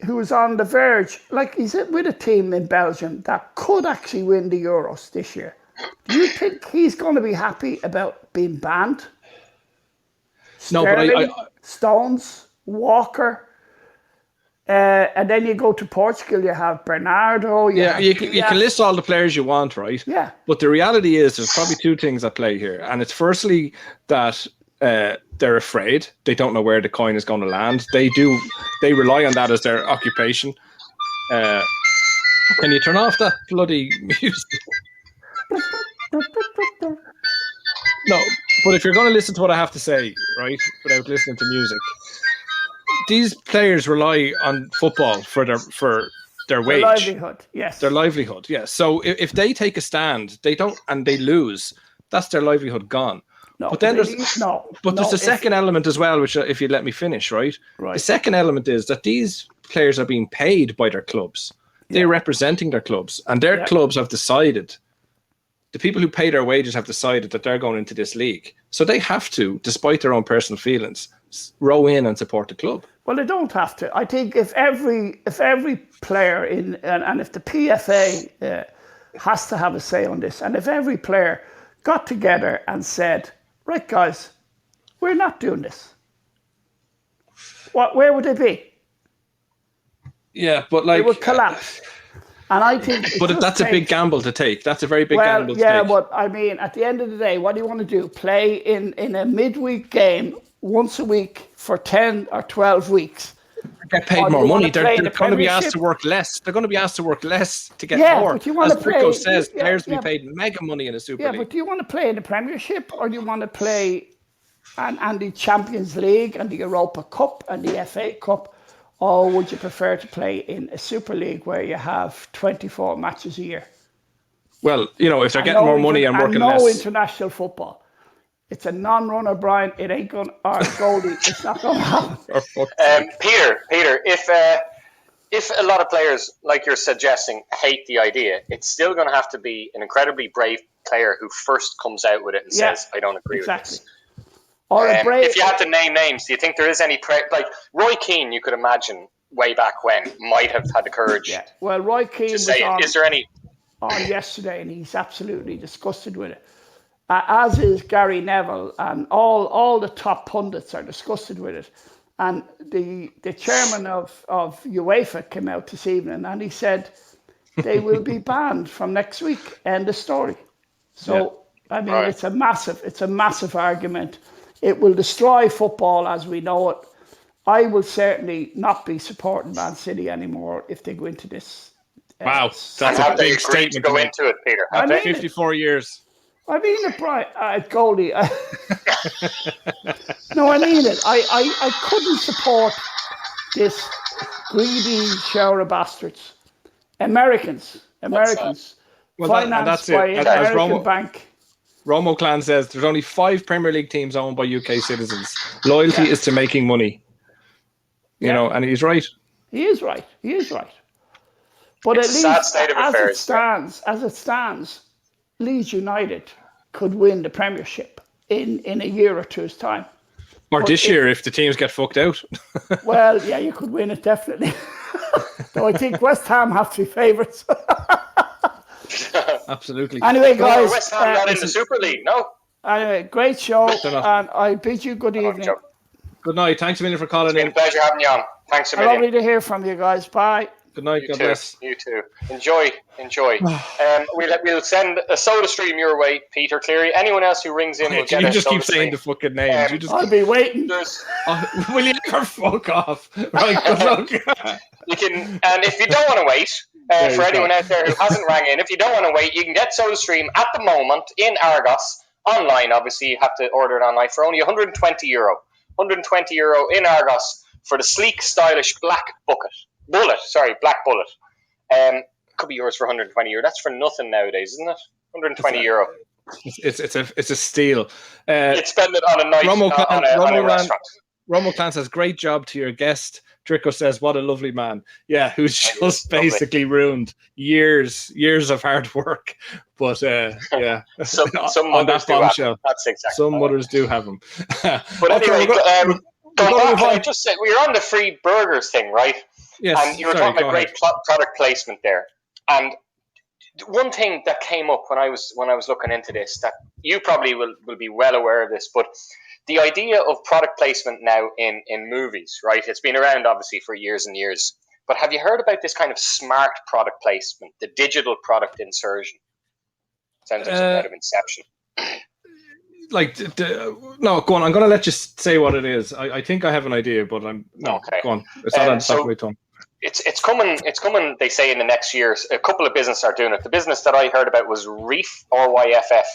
[SPEAKER 3] who is on the verge, like he's with a team in Belgium that could actually win the Euros this year, do you think he's going to be happy about being banned? Sterling,
[SPEAKER 1] no, but
[SPEAKER 3] Stones, Walker, and then you go to Portugal, you have Bernardo.
[SPEAKER 1] You can list all the players you want, right?
[SPEAKER 3] Yeah.
[SPEAKER 1] But the reality is there's probably two things at play here. And it's firstly that they're afraid. They don't know where the coin is going to land. They rely on that as their occupation. Can you turn off that bloody music? No, but if you're going to listen to what I have to say, right, without listening to music, these players rely on football for their wage,
[SPEAKER 3] livelihood. Yes,
[SPEAKER 1] their livelihood. Yes. So if they take a stand, they lose. That's their livelihood gone.
[SPEAKER 3] No,
[SPEAKER 1] but then there's a second element as well, which if you let me finish, right? The second element is that these players are being paid by their clubs. They're representing their clubs, and their clubs have decided. The people who pay their wages have decided that they're going into this league. So they have to, despite their own personal feelings, row in and support the club.
[SPEAKER 3] Well, they don't have to. I think if every player and if the PFA has to have a say on this, and if every player got together and said, right, guys, we're not doing this. Where would they be?
[SPEAKER 1] Yeah, but
[SPEAKER 3] it would collapse. And I think,
[SPEAKER 1] but that's a big gamble to take. That's a very big gamble to take.
[SPEAKER 3] Yeah, but I mean, at the end of the day, what do you want to do? Play in a midweek game once a week for 10 or 12 weeks?
[SPEAKER 1] Get paid more money. They're going to be asked to work less. They're going to be asked to work less to get more.
[SPEAKER 3] But you want
[SPEAKER 1] As Rico says, players will be paid mega money in a Super League.
[SPEAKER 3] Yeah, but do you want to play in the Premiership, or do you want to play and the Champions League and the Europa Cup and the FA Cup? Or would you prefer to play in a Super League where you have 24 matches a year?
[SPEAKER 1] Well, if they're getting more money and working less.
[SPEAKER 3] No international football. It's a non-runner, Brian. It ain't going to, Goldie, it's not going to happen.
[SPEAKER 2] Peter, if a lot of players, like you're suggesting, hate the idea, it's still going to have to be an incredibly brave player who first comes out with it and says, I don't agree with this.
[SPEAKER 3] Or
[SPEAKER 2] if you had to name names, do you think there is any like Roy Keane? You could imagine way back when might have had the courage.
[SPEAKER 3] Yeah. Well, Roy Keane was
[SPEAKER 2] is there any
[SPEAKER 3] on yesterday, and he's absolutely disgusted with it. As is Gary Neville, and all the top pundits are disgusted with it. And the chairman of UEFA came out this evening, and he said they will be banned from next week. End of story. So I mean, it's a massive argument. It will destroy football as we know it. I will certainly not be supporting Man City anymore if they go into this.
[SPEAKER 1] Wow, that's a big statement
[SPEAKER 2] to go into it, Peter.
[SPEAKER 1] I mean 54 years.
[SPEAKER 3] I mean it, Brian. Goldie. No, I mean it. I couldn't support this greedy shower of bastards. Americans, financed by an American bank.
[SPEAKER 1] Romo Clan says there's only 5 Premier League teams owned by UK citizens. Loyalty is to making money. You know, and he's right.
[SPEAKER 3] He is right. But
[SPEAKER 2] it's
[SPEAKER 3] at least
[SPEAKER 2] as
[SPEAKER 3] it stands, Leeds United could win the Premiership in a year or two's time.
[SPEAKER 1] Or this year if the teams get fucked out.
[SPEAKER 3] Well, yeah, you could win it definitely. Though I think West Ham have to be favourites.
[SPEAKER 1] Absolutely.
[SPEAKER 3] Anyway, guys,
[SPEAKER 2] West Ham not in the Super League, no.
[SPEAKER 3] Anyway, great show, and I bid you good evening.
[SPEAKER 1] Good night. Thanks a million for calling in.
[SPEAKER 2] It's been a pleasure having you on. Thanks a million.
[SPEAKER 3] Lovely to hear from you guys. Bye.
[SPEAKER 1] Good night. God bless.
[SPEAKER 2] You too. Enjoy. We'll send a soda stream your way, Peter Cleary. Anyone else who rings in will get
[SPEAKER 1] you
[SPEAKER 2] a
[SPEAKER 1] just
[SPEAKER 2] soda
[SPEAKER 1] keep saying
[SPEAKER 2] stream.
[SPEAKER 1] the fucking names.
[SPEAKER 3] I'll be waiting.
[SPEAKER 1] Will you ever fuck off? Right, good luck.
[SPEAKER 2] You can, and if you don't want to wait, for anyone out there who hasn't rang in, if you don't want to wait, you can get SodaStream at the moment in Argos online. Obviously, you have to order it online for only €120. €120 in Argos for the sleek, stylish black bullet. Could be yours for €120. That's for nothing nowadays, isn't it? €120.
[SPEAKER 1] It's a steal.
[SPEAKER 2] You'd spend it on a night on a restaurant.
[SPEAKER 1] Romo Clan says, great job to your guest. Draco says, what a lovely man. Yeah, who's just basically ruined years of hard work. But yeah,
[SPEAKER 2] some
[SPEAKER 1] on that bombshell.
[SPEAKER 2] That's exactly.
[SPEAKER 1] Some mothers do have them.
[SPEAKER 2] But anyway, going back, I just said we were on the free burgers thing, right?
[SPEAKER 1] Yes.
[SPEAKER 2] And you were talking about great product placement there. And one thing that came up when I was looking into this, that you probably will be well aware of this, but the idea of product placement now in movies, right? It's been around obviously for years and years. But have you heard about this kind of smart product placement, the digital product insertion? Sounds like something out of Inception.
[SPEAKER 1] like no, go on. I'm going to let you say what it is. I think I have an idea, but
[SPEAKER 2] Okay.
[SPEAKER 1] Go on. It's not on the top of my tongue.
[SPEAKER 2] It's coming. They say in the next years, a couple of businesses are doing it. The business that I heard about was Reef, RYFF,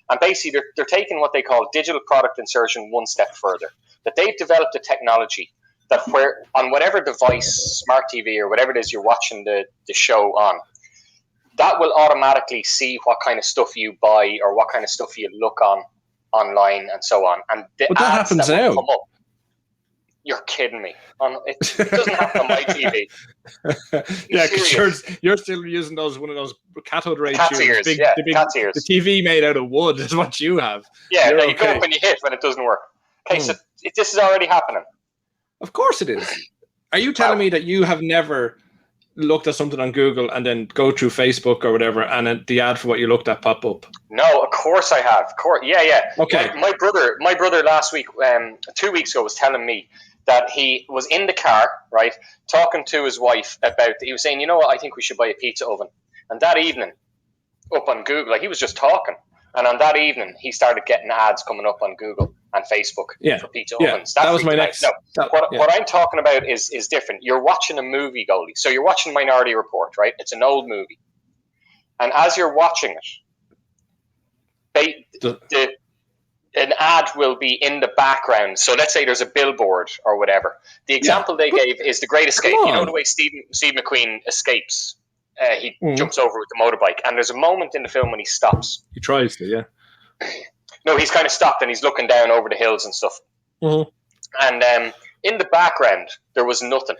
[SPEAKER 2] and basically they're taking what they call digital product insertion one step further. That they've developed a technology that where on whatever device, smart TV or whatever it is you're watching the show on, that will automatically see what kind of stuff you buy or what kind of stuff you look on online and so on. And the
[SPEAKER 1] but that
[SPEAKER 2] ads
[SPEAKER 1] happens
[SPEAKER 2] that
[SPEAKER 1] now.
[SPEAKER 2] will come up, you're kidding me. It doesn't happen on my TV.
[SPEAKER 1] Yeah, because you're still using one of those cathode ray
[SPEAKER 2] cat's
[SPEAKER 1] tubes.
[SPEAKER 2] ears, cat's ears.
[SPEAKER 1] The TV made out of wood is what you have.
[SPEAKER 2] Yeah, you go up and you hit when it doesn't work. Okay, so this is already happening.
[SPEAKER 1] Of course it is. Are you telling me that you have never looked at something on Google and then go through Facebook or whatever, and then the ad for what you looked at pop up?
[SPEAKER 2] No, of course I have. Yeah.
[SPEAKER 1] Okay.
[SPEAKER 2] My brother last week, 2 weeks ago, was telling me that he was in the car, right, talking to his wife about. He was saying, you know what, I think we should buy a pizza oven. And that evening, up on Google, like he was just talking, and on that evening, he started getting ads coming up on Google and Facebook for pizza ovens.
[SPEAKER 1] That was my next.
[SPEAKER 2] No, what I'm talking about is different. You're watching a movie, Goldie. So you're watching Minority Report, right? It's an old movie, and as you're watching it, an ad will be in the background. So let's say there's a billboard or whatever. The example they gave is The Great Escape. You know the way Steve McQueen escapes. He jumps over with the motorbike, and there's a moment in the film when he stops.
[SPEAKER 1] He tries to, yeah.
[SPEAKER 2] No, he's kind of stopped and he's looking down over the hills and stuff.
[SPEAKER 1] Mm-hmm.
[SPEAKER 2] And in the background, there was nothing.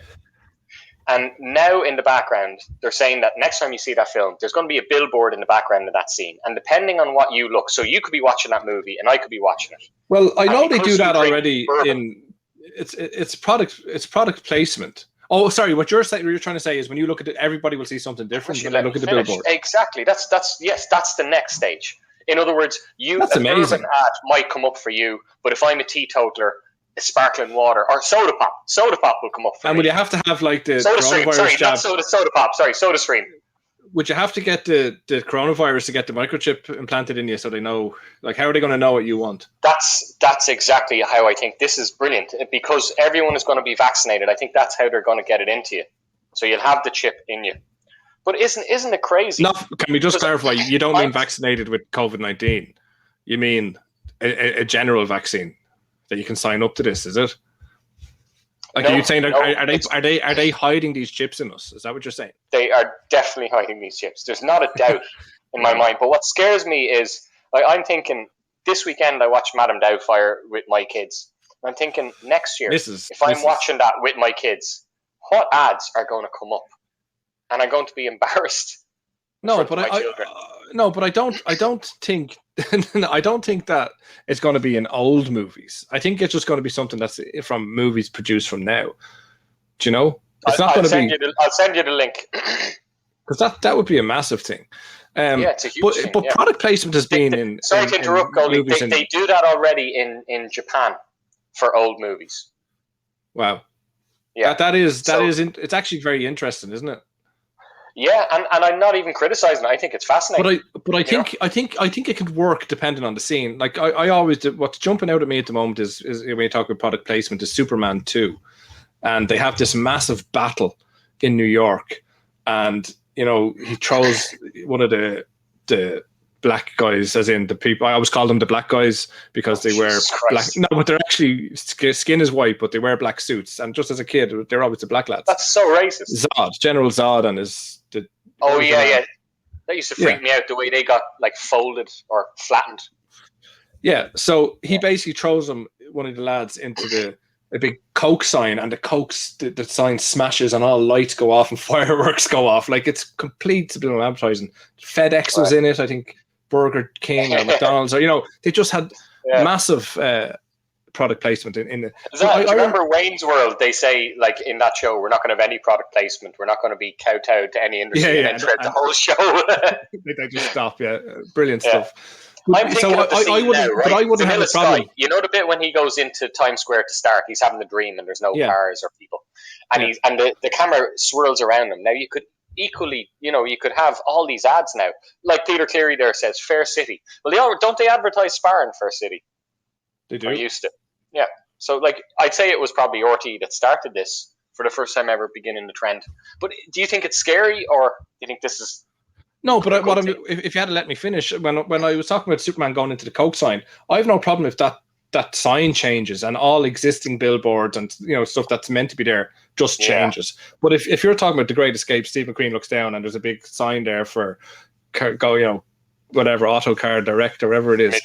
[SPEAKER 2] And now in the background, they're saying that next time you see that film, there's going to be a billboard in the background of that scene. And depending on what you look, so you could be watching that movie and I could be watching it.
[SPEAKER 1] Well, I know they do that already. It's product placement. Oh, sorry. What you're trying to say is when you look at it, everybody will see something different when they look at the billboard.
[SPEAKER 2] Exactly. That's the next stage. In other words,
[SPEAKER 1] that's amazing.
[SPEAKER 2] An ad might come up for you, but if I'm a teetotaler, sparkling water or soda pop will come up for me.
[SPEAKER 1] And would you have to have like the
[SPEAKER 2] soda
[SPEAKER 1] coronavirus
[SPEAKER 2] stream?
[SPEAKER 1] jab?
[SPEAKER 2] Not soda pop. Sorry, soda stream.
[SPEAKER 1] Would you have to get the coronavirus to get the microchip implanted in you so they know? Like, how are they going to know what you want?
[SPEAKER 2] That's exactly how I think this is brilliant, because everyone is going to be vaccinated. I think that's how they're going to get it into you. So you'll have the chip in you. But isn't it crazy?
[SPEAKER 1] No, can we just clarify? You don't mean vaccinated with COVID-19. You mean a general vaccine that you can sign up to this, is it? Like, are you saying are they hiding these chips in us? Is that what you're saying?
[SPEAKER 2] They are definitely hiding these chips. There's not a doubt in my mind. But what scares me is, like, I'm thinking this weekend I watch Madame Doubtfire with my kids. I'm thinking next year, if I'm watching that with my kids, what ads are going to come up? And I'm going to be embarrassed.
[SPEAKER 1] No, but I don't think I don't think that it's going to be in old movies. I think it's just going to be something that's from movies produced from now. Do you know? It's not going to be.
[SPEAKER 2] I'll send you the link.
[SPEAKER 1] Because that would be a massive thing.
[SPEAKER 2] It's a huge thing.
[SPEAKER 1] But product placement has been in.
[SPEAKER 2] Sorry to interrupt, Goldie. They do that already in Japan for old movies.
[SPEAKER 1] Wow.
[SPEAKER 2] Yeah,
[SPEAKER 1] it's actually very interesting, isn't it?
[SPEAKER 2] Yeah, and I'm not even criticizing it. I think it's fascinating.
[SPEAKER 1] But I think it could work depending on the scene. Like I always do. What's jumping out at me at the moment is when you talk about product placement is Superman 2, and they have this massive battle in New York, and he throws one of the black guys, as in the people. I always call them the black guys because they wear black. No, but they're actually skin is white, but they wear black suits. And just as a kid, they're always the black lads.
[SPEAKER 2] That's so racist.
[SPEAKER 1] General Zod, and his.
[SPEAKER 2] Yeah. That used to freak me out, the way they got like folded or flattened.
[SPEAKER 1] Yeah, so he basically throws one of the lads into a big Coke sign, and the sign smashes and all lights go off and fireworks go off. Like, it's complete subliminal advertising. FedEx was in it, I think Burger King or McDonald's, or they just had massive product placement in it.
[SPEAKER 2] Do you remember Wayne's World? They say, like, in that show, we're not going to have any product placement. We're not going to be kowtowed to any industry. And throughout the whole show,
[SPEAKER 1] they just stop. Yeah, brilliant stuff.
[SPEAKER 2] I'm thinking of the scene now, right?
[SPEAKER 1] But I wouldn't have a problem.
[SPEAKER 2] You know the bit when he goes into Times Square to start? He's having a dream and there's no cars or people, and the camera swirls around him. Now you equally, you could have all these ads now. Like Peter Cleary there says, Fair City. Well, don't they advertise Spar in Fair City?
[SPEAKER 1] They do.
[SPEAKER 2] Or used to. Yeah. So, I'd say it was probably RT that started this for the first time ever, beginning the trend. But do you think it's scary, or do you think this is...
[SPEAKER 1] No, but if you had to let me finish, when I was talking about Superman going into the Coke sign, I have no problem if that sign changes and all existing billboards and stuff that's meant to be there just changes. But if you're talking about The Great Escape, Steve McQueen looks down and there's a big sign there for whatever, Auto Car Direct or whatever it is.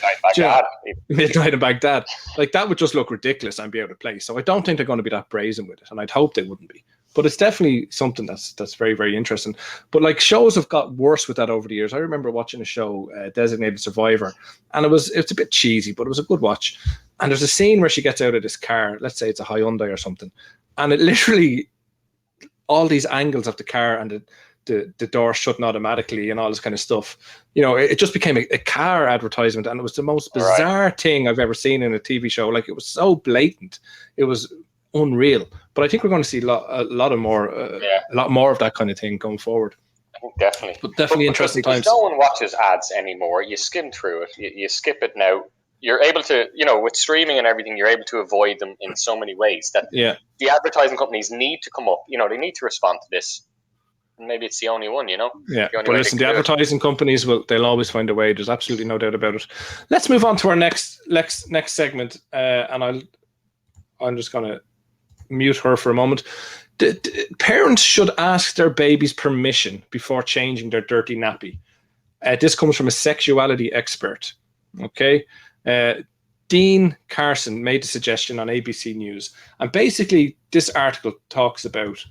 [SPEAKER 1] Midnight in Baghdad. Like, that would just look ridiculous and be out of place. So I don't think they're going to be that brazen with it, and I'd hope they wouldn't be. But it's definitely something that's very, very interesting. But like, shows have got worse with that over the years. I remember watching a show, Designated Survivor, and it's a bit cheesy, but it was a good watch. And there's a scene where she gets out of this car, let's say it's a Hyundai or something, and it literally, all these angles of the car and the door shutting automatically and all this kind of stuff, it just became a car advertisement, and it was the most bizarre thing I've ever seen in a TV show. Like, it was so blatant, it was unreal. But I think we're going to see a lot more of that kind of thing going forward.
[SPEAKER 2] I think definitely.
[SPEAKER 1] But definitely interesting times.
[SPEAKER 2] No one watches ads anymore. You skim through it. You skip it now. You're able to, with streaming and everything, you're able to avoid them in so many ways that the advertising companies need to come up. They need to respond to this. Maybe it's the only one,
[SPEAKER 1] Yeah, but listen, the advertising companies they'll always find a way. There's absolutely no doubt about it. Let's move on to our next segment, and I'm just going to mute her for a moment. Parents should ask their babies permission before changing their dirty nappy. This comes from a sexuality expert. Okay, Dean Carson made the suggestion on ABC News, and basically this article talks about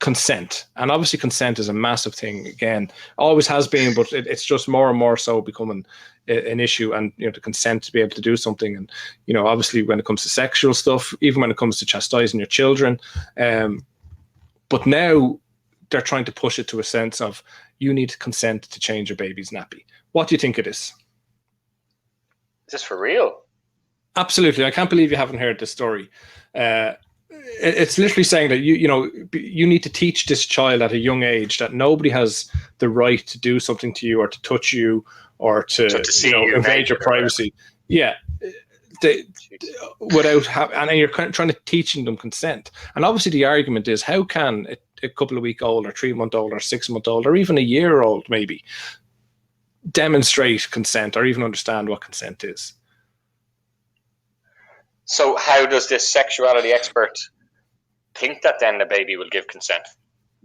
[SPEAKER 1] consent, and obviously consent is a massive thing. Again, always has been, but it's just more and more so becoming an issue. And the consent to be able to do something, and obviously when it comes to sexual stuff, even when it comes to chastising your children, but now they're trying to push it to a sense of you need to consent to change your baby's nappy. What do you think it is?
[SPEAKER 2] Is this for real?
[SPEAKER 1] Absolutely. I can't believe you haven't heard this story. It's literally saying that you need to teach this child at a young age that nobody has the right to do something to you or to touch you or to invade your privacy. Yeah, and you're trying to teaching them consent. And obviously the argument is, how can a couple of week old or 3 month old or 6 month old or even a year old maybe demonstrate consent or even understand what consent is?
[SPEAKER 2] So how does this sexuality expert think that then the baby will give consent?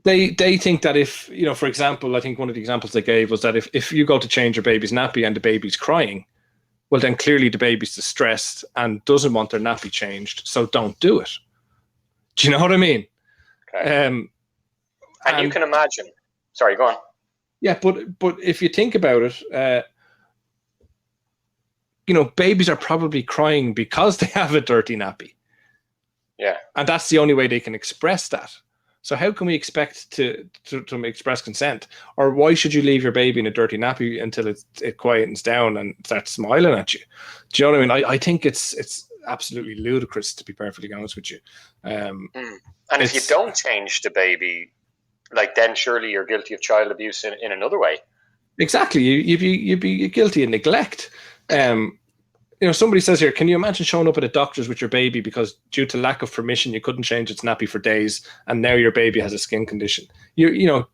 [SPEAKER 1] They think that if, for example, I think one of the examples they gave was that if you go to change your baby's nappy and the baby's crying, well, then clearly the baby's distressed and doesn't want their nappy changed, so don't do it. Do you know what I mean?
[SPEAKER 2] Okay. And you can imagine. Sorry, go on.
[SPEAKER 1] Yeah, but if you think about it, babies are probably crying because they have a dirty nappy.
[SPEAKER 2] Yeah. And
[SPEAKER 1] that's the only way they can express that. So how can we expect to express consent? Or why should you leave your baby in a dirty nappy until it quietens down and starts smiling at you? Do you know what I mean? I think it's absolutely ludicrous, to be perfectly honest with you.
[SPEAKER 2] And if you don't change the baby, then surely you're guilty of child abuse in another way.
[SPEAKER 1] Exactly. You'd be guilty of neglect. Somebody says here, can you imagine showing up at a doctor's with your baby because due to lack of permission you couldn't change its nappy for days, and now your baby has a skin condition? You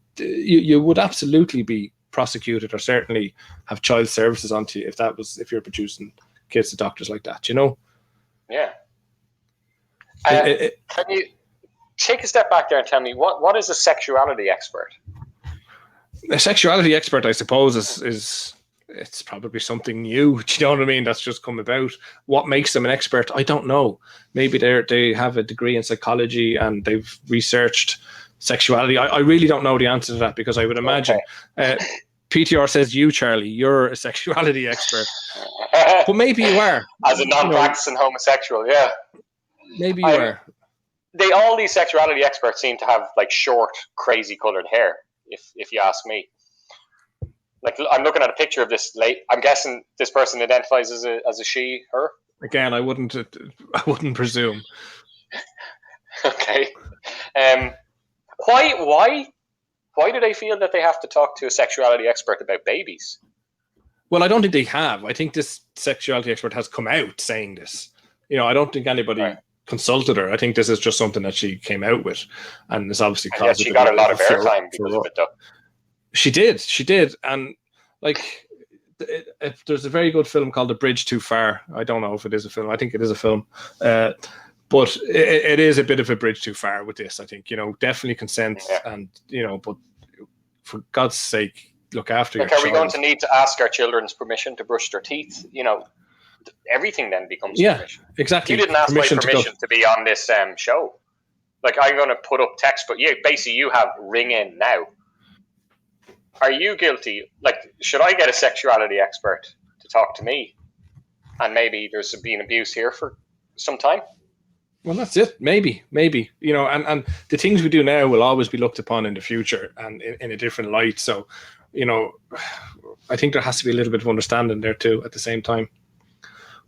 [SPEAKER 1] would absolutely be prosecuted, or certainly have child services onto you if you're producing kids to doctors like that.
[SPEAKER 2] Yeah. Can you take a step back there and tell me what is a sexuality expert?
[SPEAKER 1] A sexuality expert, I suppose, is it's probably something new. Do you know what I mean? That's just come about. What makes them an expert? I don't know. Maybe they have a degree in psychology and they've researched sexuality. I really don't know the answer to that, because I would imagine PTR says Charlie, you're a sexuality expert. But maybe you are.
[SPEAKER 2] As a non-practicing homosexual, yeah.
[SPEAKER 1] Maybe you are.
[SPEAKER 2] All these sexuality experts seem to have short, crazy coloured hair, if you ask me. I'm looking at a picture of this I'm guessing this person identifies as a she, her.
[SPEAKER 1] Again, I wouldn't presume.
[SPEAKER 2] Okay. Why do they feel that they have to talk to a sexuality expert about babies?
[SPEAKER 1] Well, I don't think they have. I think this sexuality expert has come out saying this. I don't think anybody consulted her. I think this is just something that she came out with, and it's obviously caused.
[SPEAKER 2] She got a lot of airtime because of it, though.
[SPEAKER 1] She did, and like, there's a very good film called The Bridge Too Far. I don't know if it is a film. I think it is a film, but it is a bit of a bridge too far with this. I think definitely consent, and but for God's sake, look after your child.
[SPEAKER 2] Are we going to need to ask our children's permission to brush their teeth? Everything then becomes permission.
[SPEAKER 1] Exactly.
[SPEAKER 2] You didn't ask my permission to be on this show. Like, I'm going to put up text, but basically you have ring in now. Are you guilty? Like, should I get a sexuality expert to talk to me? And maybe there's been abuse here for some time?
[SPEAKER 1] Well, that's it. Maybe, and the things we do now will always be looked upon in the future and in a different light. So, I think there has to be a little bit of understanding there too at the same time.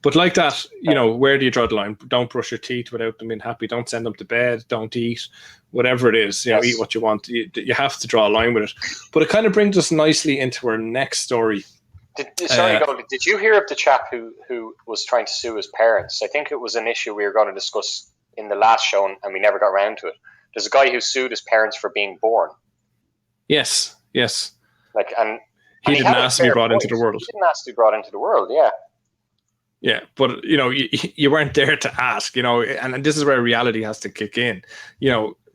[SPEAKER 1] But like that, where do you draw the line? Don't brush your teeth without them being happy. Don't send them to bed. Don't eat. Whatever it is, eat what you want. You have to draw a line with it. But it kind of brings us nicely into our next story.
[SPEAKER 2] Goldie, did you hear of the chap who was trying to sue his parents? I think it was an issue we were going to discuss in the last show, and we never got around to it. There's a guy who sued his parents for being born.
[SPEAKER 1] Yes.
[SPEAKER 2] Like, and
[SPEAKER 1] he didn't ask to be brought into the world.
[SPEAKER 2] He didn't ask to be brought into the world, yeah.
[SPEAKER 1] Yeah, but you weren't there to ask, and this is where reality has to kick in.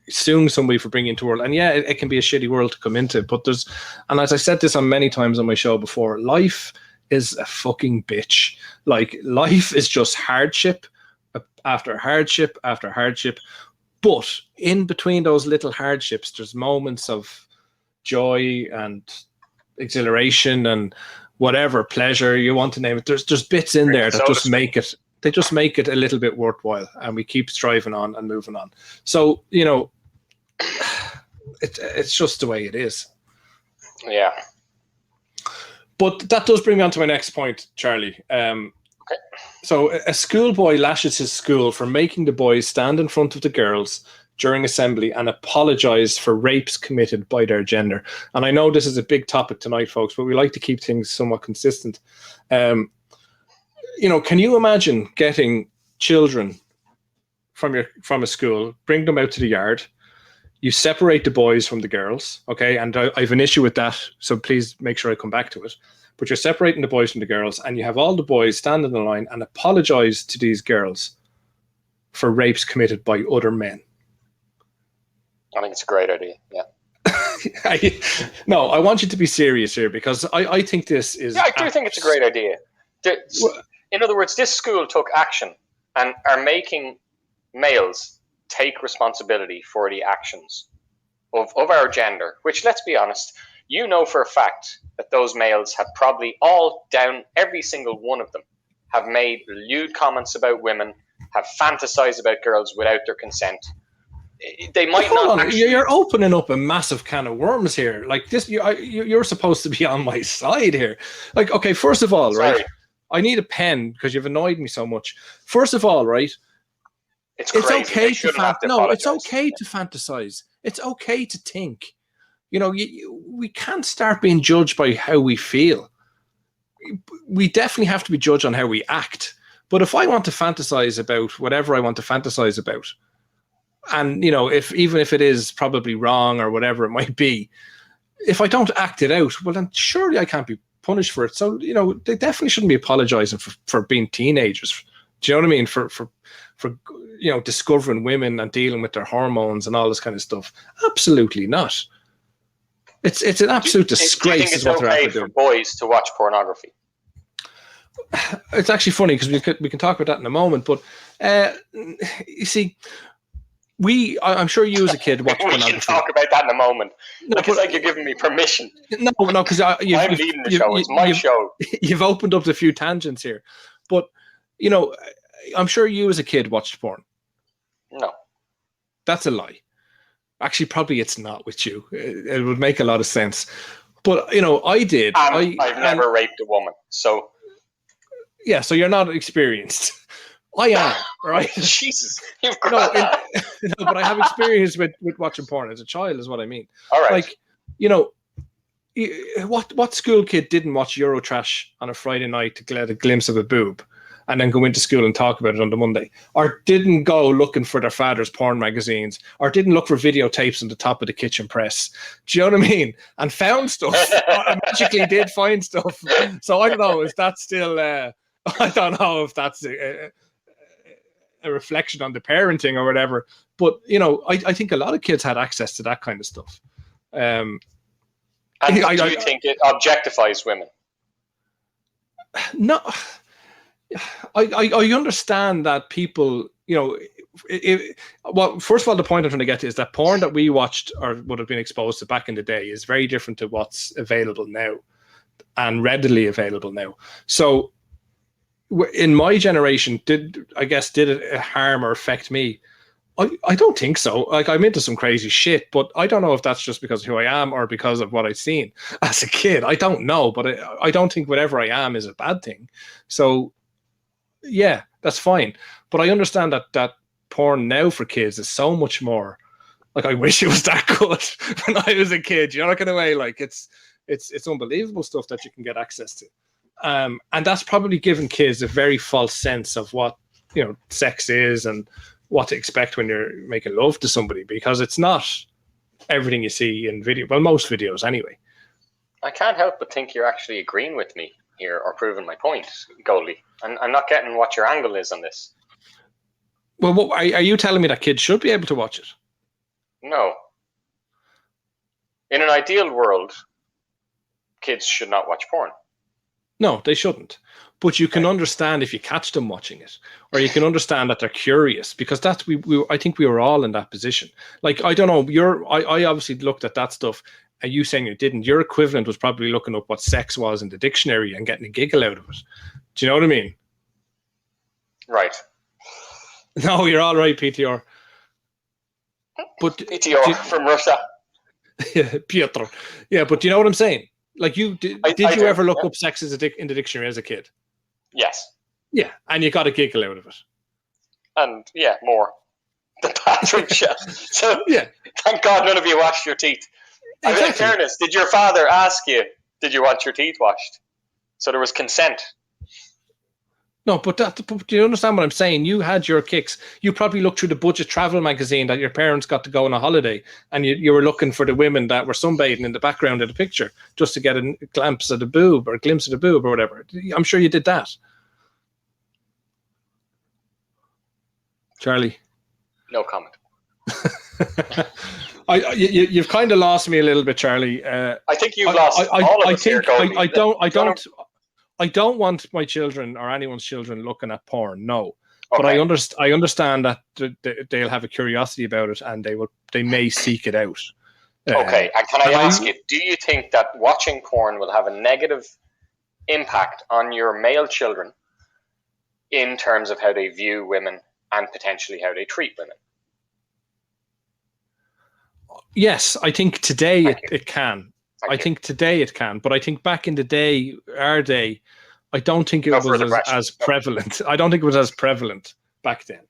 [SPEAKER 1] Suing somebody for bringing into the world, and it can be a shitty world to come into, but and as I said this on many times on my show before, life is a fucking bitch. Like, life is just hardship after hardship after hardship, but in between those little hardships, there's moments of joy and exhilaration and whatever pleasure you want to name it. There's bits in there that just make it a little bit worthwhile, and we keep striving on and moving on. So it's just the way it is.
[SPEAKER 2] Yeah.
[SPEAKER 1] But that does bring me on to my next point, Charlie. Okay. So a schoolboy lashes his school for making the boys stand in front of the girls during assembly and apologize for rapes committed by their gender. And I know this is a big topic tonight, folks, but we like to keep things somewhat consistent. Can you imagine getting children from a school, bring them out to the yard, you separate the boys from the girls, okay? And I have an issue with that, so please make sure I come back to it. But you're separating the boys from the girls, and you have all the boys stand in the line and apologize to these girls for rapes committed by other men.
[SPEAKER 2] I think it's a great idea, yeah.
[SPEAKER 1] No, I want you to be serious here, because I think this is...
[SPEAKER 2] Yeah, I do think it's a great idea. In other words, this school took action and are making males take responsibility for the actions of our gender, which, let's be honest, for a fact that those males have probably every single one of them, have made lewd comments about women, have fantasized about girls without their consent. They might not actually...
[SPEAKER 1] You're opening up a massive can of worms here. Like this, you're supposed to be on my side here. Like, okay, first of all, right? I need a pen because you've annoyed me so much. First of all, right?
[SPEAKER 2] It's okay to
[SPEAKER 1] it's okay to fantasize. It's okay to think. We can't start being judged by how we feel. We definitely have to be judged on how we act. But if I want to fantasize about whatever I want to fantasize about, and even if it is probably wrong or whatever it might be, if I don't act it out, well, then surely I can't be punished for it. So they definitely shouldn't be apologizing for being teenagers. Do you know what I mean? For discovering women and dealing with their hormones and all this kind of stuff. Absolutely not. It's an absolute disgrace.
[SPEAKER 2] Do you think it's okay for boys to watch pornography?
[SPEAKER 1] It's actually funny because we can talk about that in a moment. But you see, I'm sure you as a kid watched pornography.
[SPEAKER 2] We can talk about that in a moment. It's like you're giving me permission.
[SPEAKER 1] No, because I'm
[SPEAKER 2] leading the show. It's my show.
[SPEAKER 1] You've opened up a few tangents here, but I'm sure you as a kid watched porn.
[SPEAKER 2] No,
[SPEAKER 1] that's a lie. Actually, probably it's not with you. It would make a lot of sense. But I did. I've
[SPEAKER 2] never raped a woman, so
[SPEAKER 1] yeah. So you're not experienced. I am, right?
[SPEAKER 2] Jesus, you've
[SPEAKER 1] No,
[SPEAKER 2] got that.
[SPEAKER 1] no, but I have experience with watching porn as a child, is what I mean.
[SPEAKER 2] All right.
[SPEAKER 1] Like, you know, what school kid didn't watch Eurotrash on a Friday night to get a glimpse of a boob and then go into school and talk about it on the Monday, or didn't go looking for their father's porn magazines, or didn't look for videotapes on the top of the kitchen press? Do you know what I mean? And found stuff. I magically did find stuff. So I don't know, is that still, I don't know if that's a reflection on the parenting or whatever. But, you know, I think a lot of kids had access to that kind of stuff.
[SPEAKER 2] And do you think it objectifies women?
[SPEAKER 1] No. I understand that people, you know, well, first of all, the point I'm trying to get to is that porn that we watched or would have been exposed to back in the day is very different to what's available now and readily available now. So in my generation, did it harm or affect me? I don't think so. Like, I'm into some crazy shit, but I don't know if that's just because of who I am or because of what I've seen as a kid. I don't know, but I don't think whatever I am is a bad thing. So yeah, that's fine. But I understand that porn now for kids is so much more. Like, I wish it was that good when I was a kid. You know, like, in a way, like, it's unbelievable stuff that you can get access to. And that's probably given kids a very false sense of what, you know, sex is and what to expect when you're making love to somebody, because it's not everything you see in video. Well, most videos anyway.
[SPEAKER 2] I can't help but think you're actually agreeing with me here or proving my point, Goldie. I'm not getting what your angle is on this.
[SPEAKER 1] Well, what, are you telling me that kids should be able to watch it?
[SPEAKER 2] No. In an ideal world, kids should not watch porn.
[SPEAKER 1] No, they shouldn't. But you can understand if you catch them watching it, or you can understand that they're curious, because that's I think we were all in that position. Like, I don't know, I obviously looked at that stuff, and you saying you didn't. Your equivalent was probably looking up what sex was in the dictionary and getting a giggle out of it. Do you know what I mean?
[SPEAKER 2] Right.
[SPEAKER 1] No, you're all right, PTR. But
[SPEAKER 2] PTR from Russia.
[SPEAKER 1] Piotr. Yeah, but do you know what I'm saying? Like, did you ever look up sex in the dictionary as a kid?
[SPEAKER 2] Yes.
[SPEAKER 1] Yeah, and you got a giggle out of it.
[SPEAKER 2] And yeah, more. The bathroom shot. So
[SPEAKER 1] yeah,
[SPEAKER 2] thank God none of you washed your teeth. Exactly. In fairness, did your father ask you, did you want your teeth washed? So there was consent.
[SPEAKER 1] No, but do you understand what I'm saying? You had your kicks. You probably looked through the budget travel magazine that your parents got to go on a holiday, and you were looking for the women that were sunbathing in the background of the picture just to get a glimpse of the boob or whatever. I'm sure you did that. Charlie?
[SPEAKER 2] No comment.
[SPEAKER 1] You've kind of lost me a little bit, Charlie.
[SPEAKER 2] I think you've lost all of us here, Goldie.
[SPEAKER 1] I don't want my children or anyone's children looking at porn. No,
[SPEAKER 2] okay.
[SPEAKER 1] But I understand that they'll have a curiosity about it, and they may seek it out.
[SPEAKER 2] Okay, and can I ask you? Do you think that watching porn will have a negative impact on your male children in terms of how they view women and potentially how they treat women?
[SPEAKER 1] Yes, I think today it can. I think today it can, but I think back in the day, our day, I don't think it was as prevalent. I don't think it was as prevalent back then.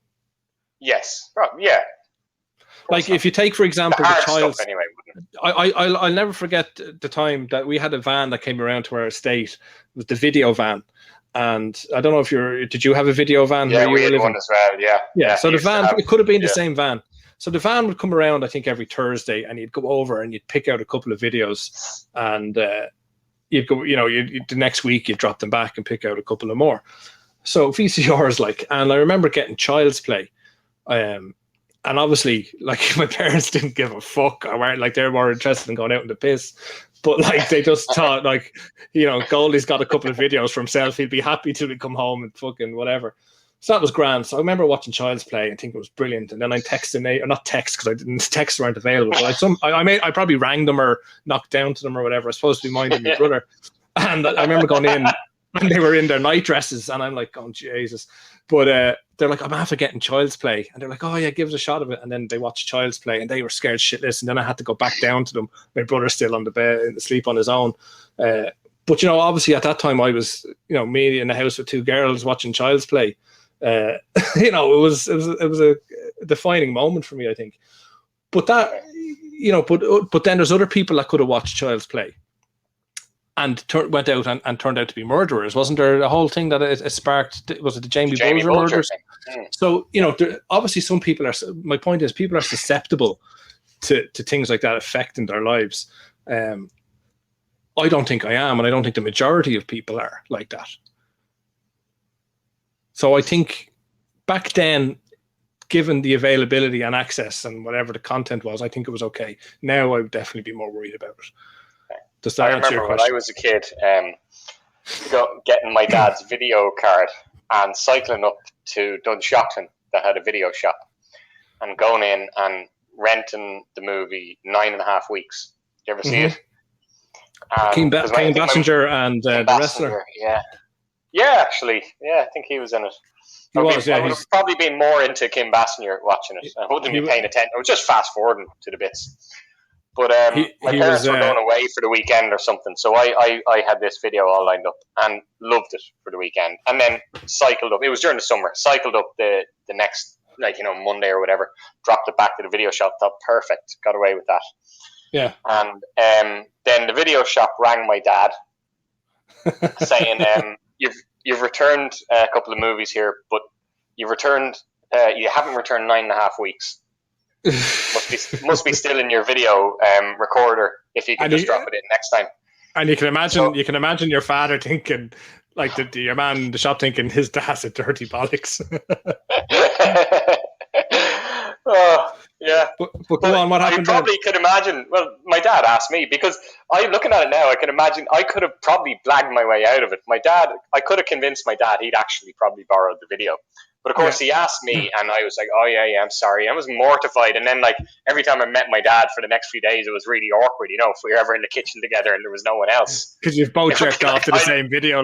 [SPEAKER 2] Yes. Yeah.
[SPEAKER 1] Like, if you take, for example, the child.
[SPEAKER 2] Anyway,
[SPEAKER 1] I'll never forget the time that we had a van that came around to our estate. It was the video van. And I don't know if did you have a video van?
[SPEAKER 2] Yeah, we had one as well. Yeah.
[SPEAKER 1] Yeah. So the van, it could have been the same van. So the van would come around, I think, every Thursday, and you'd go over and you'd pick out a couple of videos, and you'd go, the next week you'd drop them back and pick out a couple of more. So VCRs, and I remember getting Child's Play, and obviously, my parents didn't give a fuck. Or weren't they were more interested in going out in the piss, but they just thought Goldie's got a couple of videos for himself. He'd be happy till he come home and fucking whatever. So that was grand. So I remember watching Child's Play and think it was brilliant. And then I texted, or not text, because texts weren't available. But I probably rang them or knocked down to them or whatever. I was supposed to be minding my brother. And I remember going in, and they were in their night dresses, and I'm like, oh Jesus. But they're like, I'm after getting Child's Play, and they're like, oh yeah, give us a shot of it. And then they watched Child's Play, and they were scared shitless. And then I had to go back down to them. My brother's still on the bed, asleep on his own. But obviously at that time I was, me in the house with two girls watching Child's Play. You know, it was a defining moment for me, I think. But that, you know, but then there's other people that could have watched Child's Play and went out and turned out to be murderers. Wasn't there a whole thing that it sparked? Was it the Jamie Bulger murders? So, you know, obviously some people are, my point is, people are susceptible to things like that affecting their lives. I don't think I am, and I don't think the majority of people are like that. So I think back then, given the availability and access and whatever the content was, I think it was okay. Now I would definitely be more worried about it. Does that answer your question?
[SPEAKER 2] When I was a kid, getting my dad's video card and cycling up to Dunshaughlin that had a video shop and going in and renting the movie 9.5 weeks. Did you ever see it?
[SPEAKER 1] Kim Basinger and the wrestler.
[SPEAKER 2] Yeah, actually. Yeah, I think he was in it. I would have probably been more into Kim Basinger watching it. I wouldn't be paying attention. I was just fast forwarding to the bits. But my parents were going away for the weekend or something, so I had this video all lined up and loved it for the weekend. And then cycled up. It was during the summer. Cycled up the next, Monday or whatever. Dropped it back to the video shop. Thought, perfect. Got away with that. Yeah. And then the video shop rang my dad, saying, "You've returned a couple of movies here, but you haven't returned 9.5 weeks. Must be still in your video recorder. If you can just drop it in next time."
[SPEAKER 1] And you can imagine your father thinking, like your man in the shop thinking, his dad's a dirty bollocks.
[SPEAKER 2] Oh, yeah.
[SPEAKER 1] But go on, what happened?
[SPEAKER 2] I probably could imagine. Well, my dad asked me, because I'm looking at it now. I can imagine I could have probably blagged my way out of it. I could have convinced my dad he'd actually probably borrowed the video. But of course, he asked me, and I was like, "Oh yeah, I'm sorry." I was mortified. And then, every time I met my dad for the next few days, it was really awkward. If we were ever in the kitchen together and there was no one else,
[SPEAKER 1] because you've both jerked off to the same video,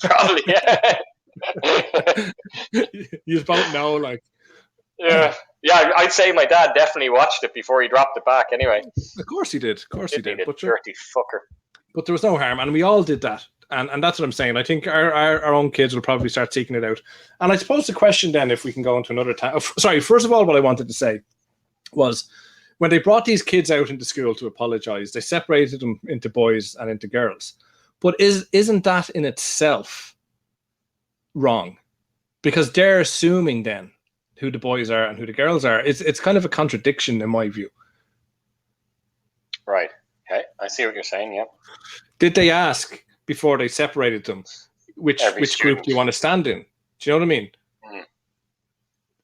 [SPEAKER 2] probably, yeah.
[SPEAKER 1] You both know,
[SPEAKER 2] Yeah, I'd say my dad definitely watched it before he dropped it back. Anyway,
[SPEAKER 1] of course he did.
[SPEAKER 2] But dirty fucker.
[SPEAKER 1] But there was no harm, and we all did that. And that's what I'm saying. I think our own kids will probably start seeking it out. And I suppose the question then, if we can go into another time. Sorry, first of all, what I wanted to say was, when they brought these kids out into school to apologize, they separated them into boys and into girls. But isn't that in itself wrong? Because they're assuming then who the boys are and who the girls are. It's kind of a contradiction in my view.
[SPEAKER 2] Right. Okay. I see what you're saying. Yeah.
[SPEAKER 1] Did they ask before they separated them which group do you want to stand in? Do you know what I mean? Mm.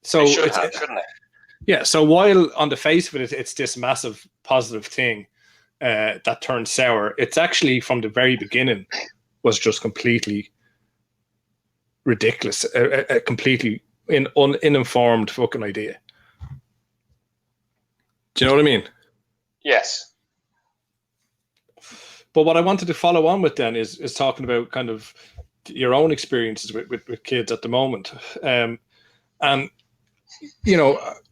[SPEAKER 1] So
[SPEAKER 2] they should have, shouldn't they?
[SPEAKER 1] Yeah. So while on the face of it, it's this massive positive thing that turned sour, it's actually from the very beginning was just completely ridiculous, a completely uninformed fucking idea. Do you know what I mean?
[SPEAKER 2] Yes.
[SPEAKER 1] But what I wanted to follow on with then is talking about kind of your own experiences with kids at the moment. And,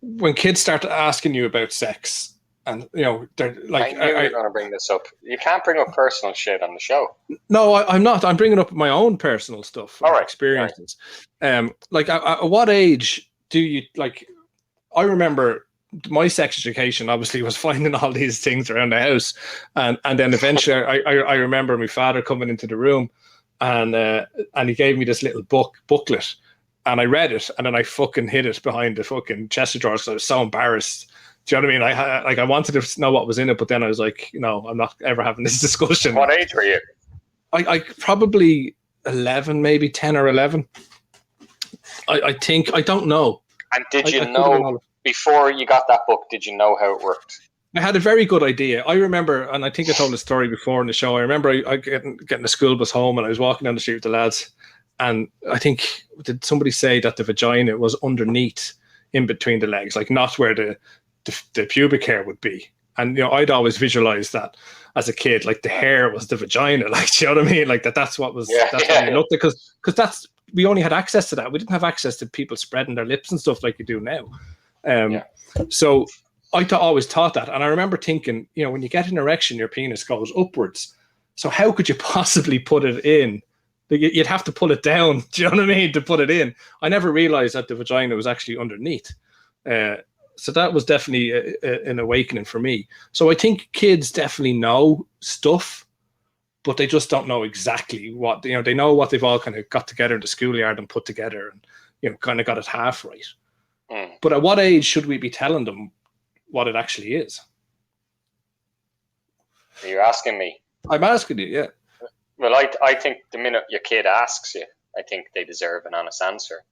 [SPEAKER 1] when kids start asking you about sex, and, they're like...
[SPEAKER 2] I knew you were going to bring this up. You can't bring up personal shit on the show.
[SPEAKER 1] No, I'm not. I'm bringing up my own personal stuff, or experiences. Right. At what age do you, I remember... my sex education obviously was finding all these things around the house, and then eventually I remember my father coming into the room, and he gave me this little booklet, and I read it, and then I fucking hid it behind the fucking chest of drawers because I was so embarrassed. Do you know what I mean? I wanted to know what was in it, but then I was like, no, I'm not ever having this discussion.
[SPEAKER 2] What age were you?
[SPEAKER 1] I probably 11, maybe 10 or 11. I think, I don't know.
[SPEAKER 2] And did you know? Before you got that book, did you know how it worked?
[SPEAKER 1] I had a very good idea. I remember, and I think I told the story before in the show, I remember I getting the school bus home, and I was walking down the street with the lads, and I think, did somebody say that the vagina was underneath, in between the legs, not where the pubic hair would be. And, I'd always visualized that as a kid, the hair was the vagina, do you know what I mean? That's what was, that's what we looked at, because we only had access to that. We didn't have access to people spreading their lips and stuff like you do now. So I always thought that, and I remember thinking, when you get an erection, your penis goes upwards. So how could you possibly put it in You'd have to pull it down. Do you know what I mean? To put it in. I never realized that the vagina was actually underneath. So that was definitely an awakening for me. So I think kids definitely know stuff, but they just don't know exactly what, they know what they've all kind of got together in the schoolyard and put together and, kind of got it half right. But at what age should we be telling them what it actually is?
[SPEAKER 2] You're asking me.
[SPEAKER 1] I'm asking you, yeah.
[SPEAKER 2] Well, I think the minute your kid asks you, I think they deserve an honest answer.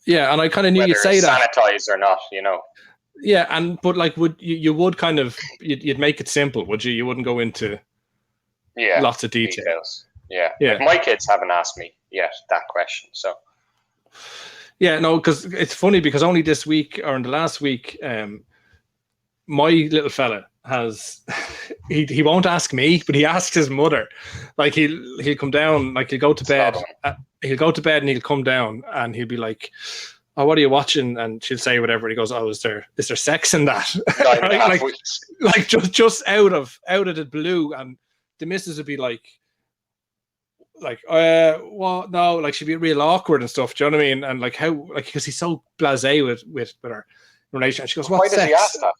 [SPEAKER 1] Yeah, and I kind of knew you'd say that.
[SPEAKER 2] Sanitized or not,
[SPEAKER 1] Yeah, but like, would you would kind of you'd make it simple, would you? You wouldn't go into lots of details.
[SPEAKER 2] Yeah. Like my kids haven't asked me yet that question, so.
[SPEAKER 1] Yeah, no, because it's funny because only this week or in the last week, my little fella he won't ask me, but he asked his mother. Like he'll come down, like he'll go to bed. He'll go to bed and he'll come down and he'll be like, "Oh, what are you watching?" And she'll say whatever. He goes, "Oh, is there sex in that?" Right? like just out of the blue, and the missus would be like, well, no, like she'd be real awkward and stuff. Do you know what I mean? And like how, like, because he's so blasé with her relation. And she goes, "What sex?"
[SPEAKER 2] Why does he ask that?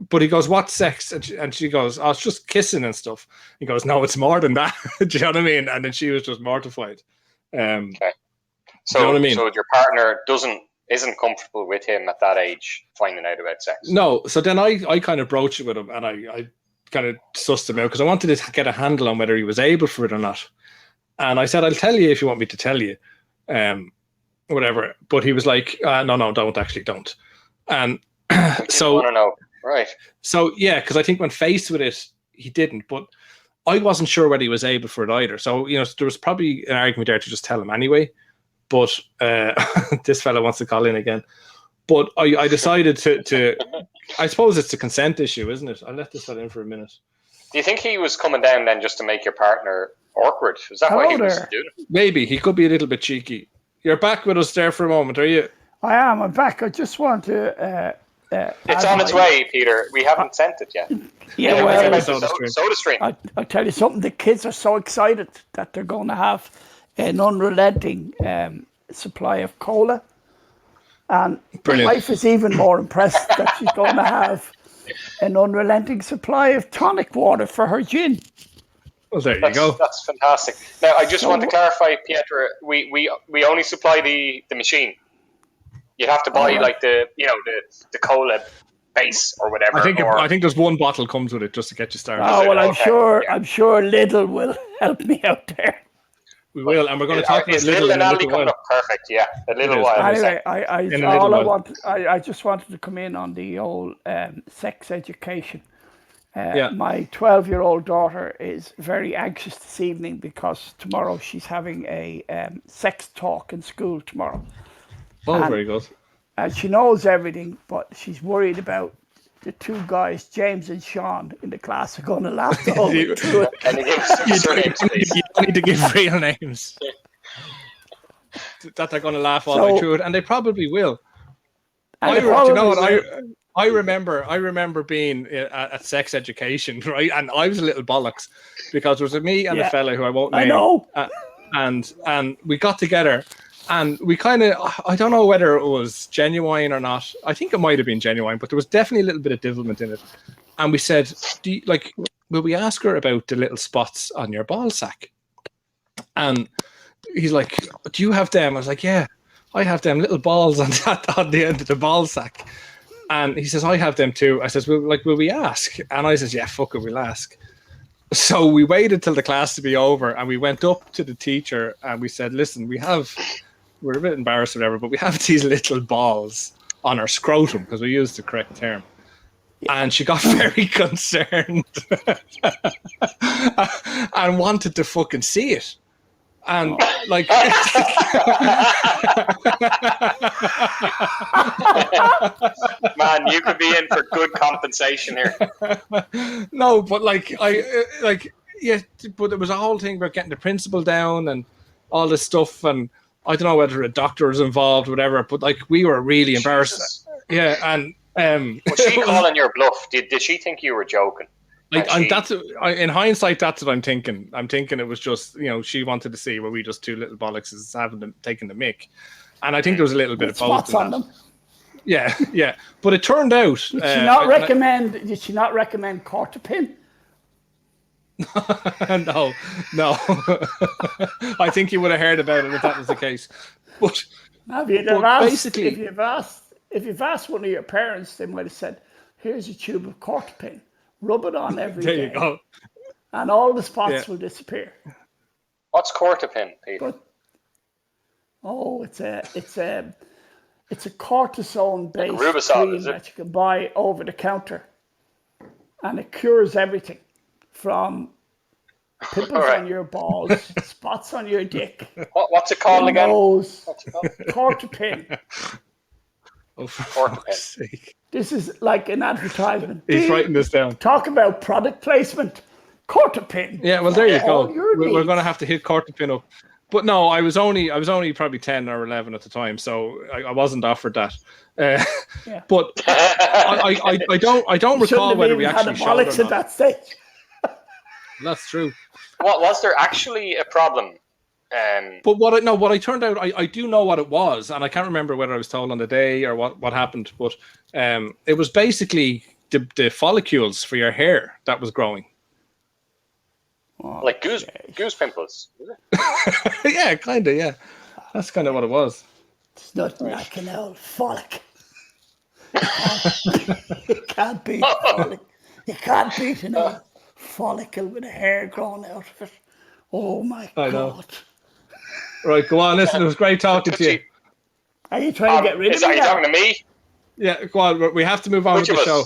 [SPEAKER 1] But he goes, "What sex?" And she goes, "Oh, it's just kissing and stuff." He goes, "No, it's more than that." Do you know what I mean? And then she was just mortified.
[SPEAKER 2] Okay. So,
[SPEAKER 1] you know what I mean?
[SPEAKER 2] So your partner isn't comfortable with him at that age finding out about sex.
[SPEAKER 1] No. So then I kind of broached it with him, and I kind of sussed him out because I wanted to get a handle on whether he was able for it or not. And I said, "I'll tell you if you want me to tell you, whatever." But he was like, "No, don't." And so
[SPEAKER 2] I don't know, right?
[SPEAKER 1] So yeah, because I think when faced with it, he didn't. But I wasn't sure whether he was able for it either. So there was probably an argument there to just tell him anyway. But this fella wants to call in again. But I decided to I suppose it's a consent issue, isn't it? I'll let this fella in for a minute.
[SPEAKER 2] Do you think he was coming down then just to make your partner awkward? Is that why he was doing it?
[SPEAKER 1] Maybe. He could be a little bit cheeky. You're back with us there for a moment, are you?
[SPEAKER 3] I am. I'm back. I just want to...
[SPEAKER 2] it's on its way, Peter. We haven't sent it yet.
[SPEAKER 3] Yeah, well...
[SPEAKER 2] SodaStream.
[SPEAKER 3] I'll tell you something. The kids are so excited that they're going to have an unrelenting supply of cola. And my wife is even more impressed that she's going to have an unrelenting supply of tonic water for her gin.
[SPEAKER 1] Well, there you go.
[SPEAKER 2] That's fantastic. Now, I just want to clarify, Pietro, we only supply the machine. You'd have to buy like the cola base or whatever.
[SPEAKER 1] I think there's one bottle comes with it just to get you started.
[SPEAKER 3] Oh well, I'm sure Lidl will help me out there.
[SPEAKER 1] We will, and we're going to talk about
[SPEAKER 2] Lidl and Aldi coming up perfect. Yeah, a little while.
[SPEAKER 3] Anyway, I just wanted to come in on the old sex education. My 12-year-old daughter is very anxious this evening because tomorrow she's having a sex talk in school tomorrow.
[SPEAKER 1] Very good.
[SPEAKER 3] And she knows everything, but she's worried about the two guys, James and Sean, in the class are going to laugh the whole way through it.
[SPEAKER 2] Can you give some names, please?
[SPEAKER 1] You don't need to give real names. That they're going to laugh all the way through it, and they probably will. I remember being at sex education, right? And I was a little bollocks because there was me and a fella who I won't name.
[SPEAKER 3] I know.
[SPEAKER 1] And we got together. And we kind of, I don't know whether it was genuine or not. I think it might have been genuine, but there was definitely a little bit of devilment in it. And we said, will we ask her about the little spots on your ball sack? And he's like, do you have them? I was like, yeah, I have them little balls on the end of the ball sack. And he says, I have them too. I says, will we ask? And I says, yeah, fuck it, we'll ask. So we waited till the class to be over and we went up to the teacher and we said, listen, we're a bit embarrassed or whatever, but we have these little balls on our scrotum because we used the correct term. And she got very concerned and wanted to fucking see it. And like,
[SPEAKER 2] man, you could be in for good compensation here.
[SPEAKER 1] No, but but there was a whole thing about getting the principal down and all this stuff, and I don't know whether a doctor was involved, whatever. But like, we were really embarrassed. Yeah, and
[SPEAKER 2] was she calling your bluff? Did she think you were joking?
[SPEAKER 1] In hindsight, that's what I'm thinking. I'm thinking it was just, she wanted to see were we just two little bollockses taking the mick, and I think there was a little bit of both
[SPEAKER 3] spots on them.
[SPEAKER 1] Yeah. But it turned out.
[SPEAKER 3] Did she not recommend? Did she not recommend Cortapin?
[SPEAKER 1] No. I think you would have heard about it if that was the case. But
[SPEAKER 3] if you've asked one of your parents, they might have said, "Here's a tube of Cortapin. Rub it on every day. There you go. And all the spots will disappear."
[SPEAKER 2] What's Cortapin, Peter?
[SPEAKER 3] It's a cortisone-based cream that you can buy over the counter, and it cures everything from pimples on your balls, spots on your dick.
[SPEAKER 2] What's it called again?
[SPEAKER 3] Cortapin.
[SPEAKER 1] Oh, for fuck's sake.
[SPEAKER 3] This is like an advertisement.
[SPEAKER 1] He's writing this down.
[SPEAKER 3] Talk about product placement. Cortapin.
[SPEAKER 1] Yeah, well, there you go. We're going to have to hit Cortapin up. But no, I was only probably 10 or 11 at the time, so I wasn't offered that. But I don't recall whether we actually showed it or not.
[SPEAKER 3] At that stage.
[SPEAKER 1] That's true.
[SPEAKER 2] Was there actually a problem?
[SPEAKER 1] But what I turned out, I do know what it was, and I can't remember whether I was told on the day or what happened. But it was basically the follicles for your hair that was growing.
[SPEAKER 2] Like goose pimples, is it?
[SPEAKER 1] Yeah, kind of. Yeah, that's kind of what it was.
[SPEAKER 3] It's nothing like an old follicle. You can't beat a follicle. You can't beat an old follicle with a hair growing out of it. Oh my God!
[SPEAKER 1] Know. Right, go on. Listen, it was great talking to you.
[SPEAKER 3] Are you trying to get rid of me?
[SPEAKER 2] Are you talking to me?
[SPEAKER 1] Yeah, go on. We have to move on with the show.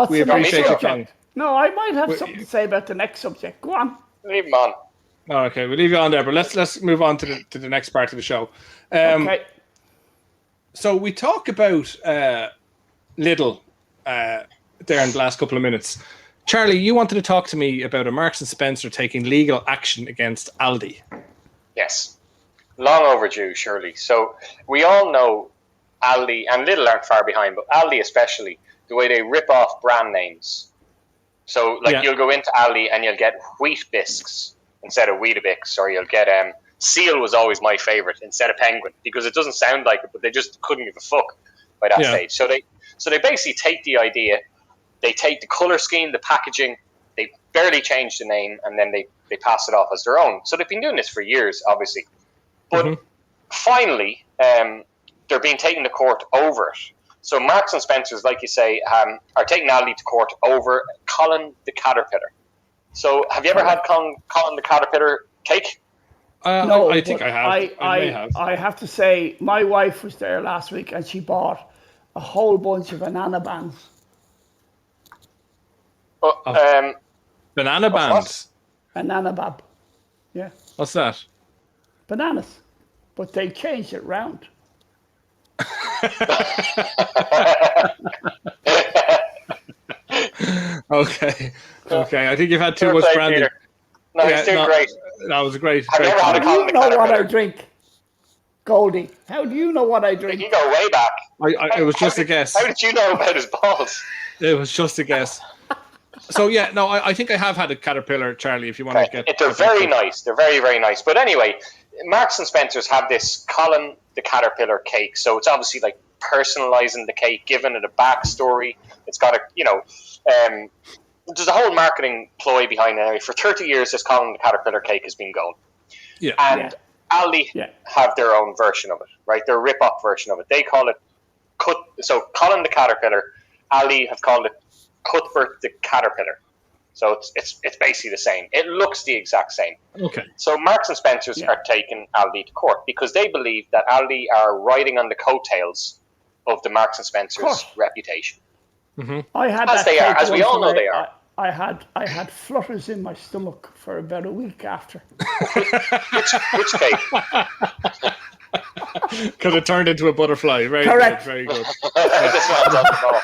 [SPEAKER 3] We appreciate you, John. No, I might have something to say about the next subject. Go on.
[SPEAKER 2] Leave him on.
[SPEAKER 1] Okay, we'll leave you on there, but let's move on to the next part of the show. Okay. So we talk about Lidl there in the last couple of minutes. Charlie, you wanted to talk to me about a Marks and Spencer taking legal action against Aldi.
[SPEAKER 2] Yes. Long overdue, surely. So we all know Aldi, and Lidl aren't far behind, but Aldi especially, the way they rip off brand names. So, you'll go into Aldi and you'll get Wheat Bisques instead of Weetabix, or you'll get Seal was always my favorite instead of Penguin, because it doesn't sound like it, but they just couldn't give a fuck by that stage. So they basically take the idea, they take the color scheme, the packaging, they barely change the name, and then they pass it off as their own. So they've been doing this for years, obviously. But finally, they're being taken to court over it. So Marks and Spencer's, like you say, are taking Aldi to court over Colin the Caterpillar. So have you ever had Colin the Caterpillar cake?
[SPEAKER 1] No, I think I have.
[SPEAKER 3] I have to say, my wife was there last week and she bought a whole bunch of banana bands.
[SPEAKER 1] Banana bands?
[SPEAKER 3] Banana bab. Yeah.
[SPEAKER 1] What's that?
[SPEAKER 3] Bananas. But they changed it round.
[SPEAKER 1] Okay. I think you've had too much brandy.
[SPEAKER 2] Peter. No, it's doing great.
[SPEAKER 1] That was great.
[SPEAKER 2] Have you ever had a
[SPEAKER 3] How do you know what I drink, Goldie? How do you know what I drink?
[SPEAKER 2] You go way back.
[SPEAKER 1] It was just a guess.
[SPEAKER 2] How did you know about his balls?
[SPEAKER 1] It was just a guess. So I think I have had a Caterpillar, Charlie. If you want to get,
[SPEAKER 2] they're very nice. They're very, very nice. But anyway, Marks and Spencer's have this Colin the Caterpillar cake. So it's obviously like personalizing the cake, giving it a backstory. It's got there's a whole marketing ploy behind it. Anyway, for 30 years, this Colin the Caterpillar cake has been going. Yeah. And Aldi have their own version of it, right? Their rip-off version of it. They call it So Colin the Caterpillar, Aldi have called it Cuthbert the Caterpillar. So it's basically the same. It looks the exact same.
[SPEAKER 1] Okay.
[SPEAKER 2] So Marks and Spencer's are taking Aldi to court because they believe that Aldi are riding on the coattails of the Marks and Spencer's reputation.
[SPEAKER 1] Mm-hmm.
[SPEAKER 3] I had
[SPEAKER 2] as they are, as we all know they are.
[SPEAKER 3] I had flutters in my stomach for about a week after.
[SPEAKER 2] Which cake?
[SPEAKER 1] Because it turned into a butterfly. Very
[SPEAKER 3] Correct.
[SPEAKER 1] Good. Very good.
[SPEAKER 2] This one's on the ball.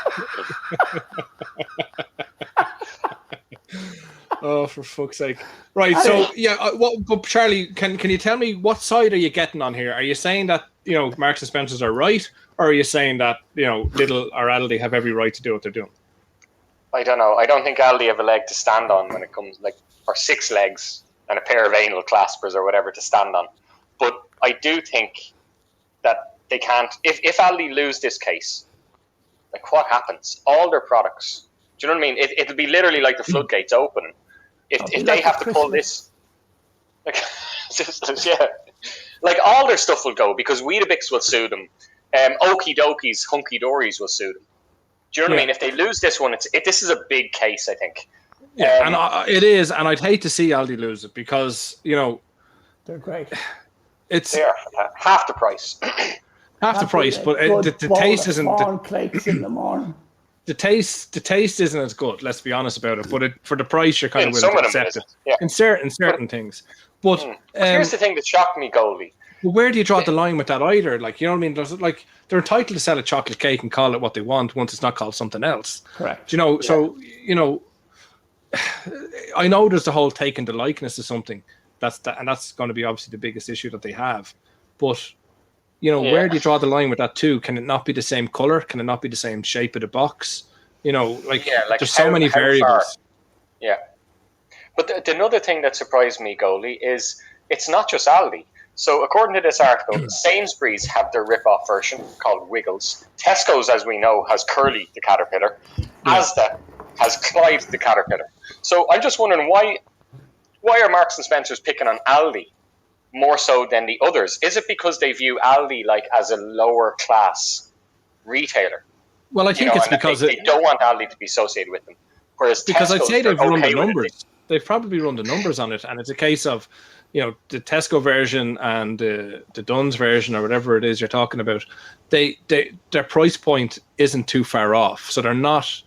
[SPEAKER 1] Oh, for fuck's sake! Right. So but Charlie, can you tell me what side are you getting on here? Are you saying that Marks and Spencer's are right, or are you saying that Lidl or Aldi have every right to do what they're doing?
[SPEAKER 2] I don't know. I don't think Aldi have a leg to stand on when it comes, like, or 6 legs and a pair of anal claspers or whatever to stand on. But I do think that they can't. If Aldi lose this case, like, what happens? All their products. Do you know what I mean? It'll be literally like the floodgates opening. If they have to pull this, like, yeah, like all their stuff will go because Weetabix will sue them. Okie Dokies, Hunky Dories will sue them. Do you know what I mean? If they lose this one, this is a big case, I think.
[SPEAKER 1] Yeah, and it is, and I'd hate to see Aldi lose it because
[SPEAKER 3] they're great.
[SPEAKER 2] They're half the price.
[SPEAKER 1] Half the price, but the taste isn't.
[SPEAKER 3] Cornflakes in the morning.
[SPEAKER 1] The taste isn't as good. Let's be honest about it. But for the price, you're kind of willing to accept it.
[SPEAKER 2] Yeah.
[SPEAKER 1] In certain things. But
[SPEAKER 2] here's the thing that shocked me, Goldie.
[SPEAKER 1] But where do you draw the line with that either? Like, you know what I mean? There's, like, they're entitled to sell a chocolate cake and call it what they want once it's not called something else.
[SPEAKER 3] Correct.
[SPEAKER 1] So I know there's the whole taking the likeness to something. And that's going to be obviously the biggest issue that they have. But where do you draw the line with that too? Can it not be the same color? Can it not be the same shape of the box? There's so many variables.
[SPEAKER 2] Yeah. But another thing that surprised me, Goldie, is it's not just Aldi. So according to this article, Sainsbury's have their rip-off version called Wiggles. Tesco's, as we know, has Curly the caterpillar. Asda has Clyde the caterpillar. So I'm just wondering why are Marks and Spencer's picking on Aldi more so than the others? Is it because they view Aldi like as a lower class retailer?
[SPEAKER 1] Well, I think it's because
[SPEAKER 2] they don't want Aldi to be associated with them. Whereas
[SPEAKER 1] because
[SPEAKER 2] Tesco's,
[SPEAKER 1] I'd say they've run the
[SPEAKER 2] with
[SPEAKER 1] numbers. They've probably run the numbers on it, and it's a case of the Tesco version and the Dunn's version or whatever it is you're talking about. Their price point isn't too far off, so they're not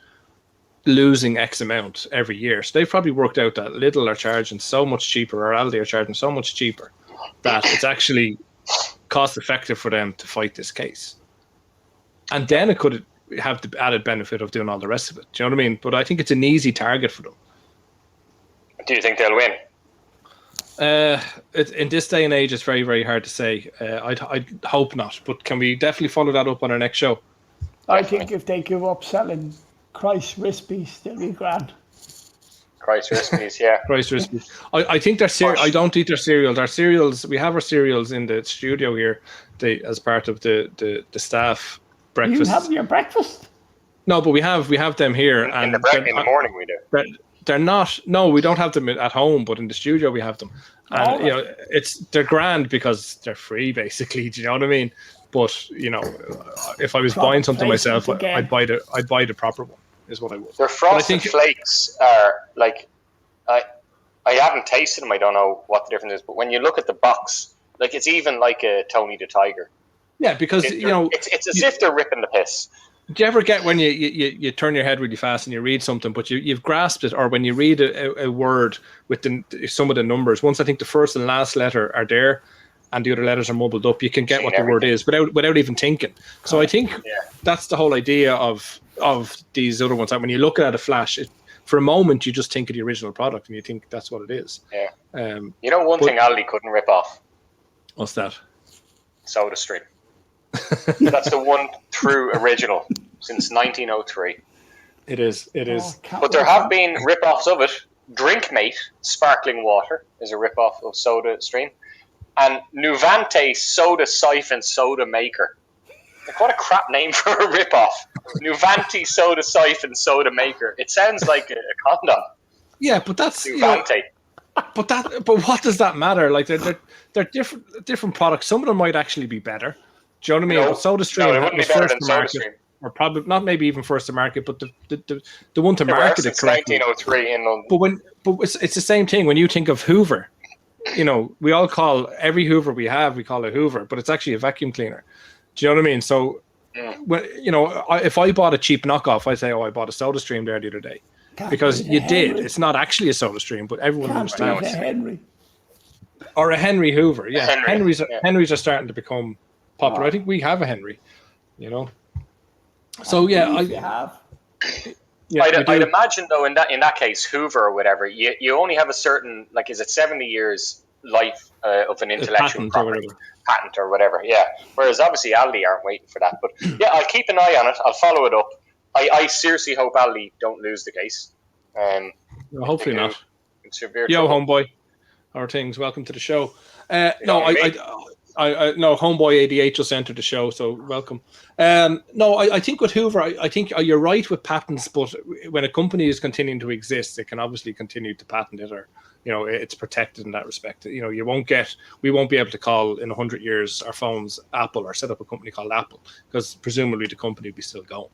[SPEAKER 1] losing X amount every year. So they've probably worked out that Lidl are charging so much cheaper, or Aldi are charging so much cheaper, that it's actually cost effective for them to fight this case. And then it could have the added benefit of doing all the rest of it. Do you know what I mean? But I think it's an easy target for them.
[SPEAKER 2] Do you think they'll win?
[SPEAKER 1] In this day and age, it's very, very hard to say. I'd hope not. But can we definitely follow that up on our next show?
[SPEAKER 3] I think if they give up selling Christ Rispies, they'll be grand.
[SPEAKER 2] Christ Rispies, yeah.
[SPEAKER 1] Christ Rispies. I think they're I don't eat their cereals. Our cereals, we have our cereals in the studio here. As part of the staff breakfast.
[SPEAKER 3] You have your breakfast?
[SPEAKER 1] No, but we have them here.
[SPEAKER 2] In the morning we do.
[SPEAKER 1] They're not. No, we don't have them at home, but in the studio we have them. And they're grand because they're free, basically. Do you know what I mean? But if I was buying something myself, I'd buy the proper one. Is what I would.
[SPEAKER 2] Their frosted flakes are like, I haven't tasted them. I don't know what the difference is. But when you look at the box, like it's even like a Tony the Tiger.
[SPEAKER 1] Yeah, because
[SPEAKER 2] it's as if they're ripping the piss.
[SPEAKER 1] Do you ever get when you turn your head really fast and you read something, but you've grasped it, or when you read a word with some of the numbers, once I think the first and last letter are there and the other letters are mumbled up, you can get what the word is without even thinking. So I think that's the whole idea of these other ones. That when you look at a flash, for a moment you just think of the original product and you think that's what it is.
[SPEAKER 2] Yeah. One thing Aldi couldn't rip off.
[SPEAKER 1] What's that?
[SPEAKER 2] Soda Stream. That's the one true original since 1903.
[SPEAKER 1] It is.
[SPEAKER 2] But there have been rip-offs of it. Drinkmate sparkling water is a rip-off of Soda Stream, and Nuvante Soda Siphon Soda Maker. Like, what a crap name for a rip-off. Nuvante Soda Siphon Soda Maker. It sounds like a condom.
[SPEAKER 1] Yeah, but that's
[SPEAKER 2] Nuvante.
[SPEAKER 1] But what does that matter? Like they're different products. Some of them might actually be better. Do you know what I mean? But Soda Stream was first to market, or probably not, maybe even first to market, but the one to market it correctly.
[SPEAKER 2] 1903 in London.
[SPEAKER 1] But it's the same thing when you think of Hoover. We all call every Hoover we call a Hoover, but it's actually a vacuum cleaner. Do you know what I mean? So, if I bought a cheap knockoff, I say, I bought a Soda Stream there the other day. Because you did. It's not actually a Soda Stream, but everyone understands.
[SPEAKER 3] Henry.
[SPEAKER 1] Or a Henry Hoover, yeah. Henrys are starting to become popular. I think we have a Henry, So
[SPEAKER 2] I'd imagine though in that case, Hoover or whatever, you only have a certain, like, is it 70 years life of an intellectual property patent or whatever? Yeah. Whereas obviously Aldi aren't waiting for that. But yeah, I'll keep an eye on it. I'll follow it up. I seriously hope Aldi don't lose the case.
[SPEAKER 1] No, hopefully not.
[SPEAKER 2] In severe
[SPEAKER 1] Yo,
[SPEAKER 2] trouble.
[SPEAKER 1] homeboy. How are things? Welcome to the show.
[SPEAKER 2] You
[SPEAKER 1] No,
[SPEAKER 2] know what I mean?
[SPEAKER 1] no, homeboy 88 just entered the show, so welcome. No, I think with Hoover, I think you're right with patents, but when a company is continuing to exist, it can obviously continue to patent it, or it's protected in that respect. We won't be able to call in 100 years our phones Apple or set up a company called Apple, because presumably the company will be still going.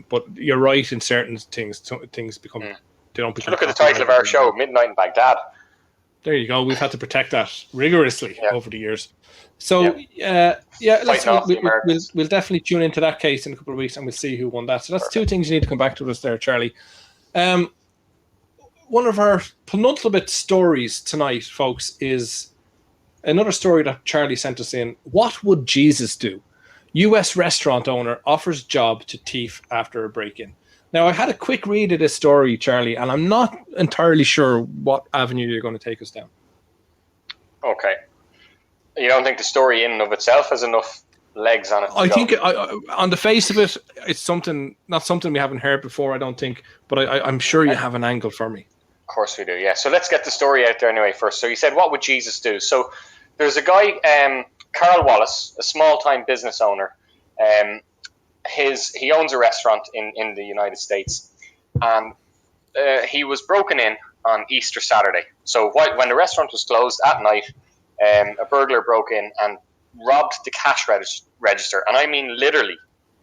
[SPEAKER 1] But you're right in certain things. Things become they don't become.
[SPEAKER 2] Look at the title of our show, Midnight in Baghdad.
[SPEAKER 1] There you go. We've had to protect that rigorously over the years. So we'll definitely tune into that case in a couple of weeks, and we'll see who won that. So that's two things you need to come back to us there, Charlie. One of our penultimate stories tonight, folks, is another story that Charlie sent us in. What would Jesus do? U.S. restaurant owner offers job to thief after a break-in. Now, I had a quick read of this story, Charlie, and I'm not entirely sure what avenue you're going to take us down.
[SPEAKER 2] Okay. You don't think the story in and of itself has enough legs on it?
[SPEAKER 1] I think on the face of it, it's not something we haven't heard before, I don't think, but I'm sure you have an angle for me.
[SPEAKER 2] Of course we do, yeah. So let's get the story out there anyway first. So you said, what would Jesus do? So there's a guy, Carl Wallace, a small-time business owner. He owns a restaurant in the United States, and he was broken in on Easter Saturday. So when the restaurant was closed at night, a burglar broke in and robbed the cash register, and I mean literally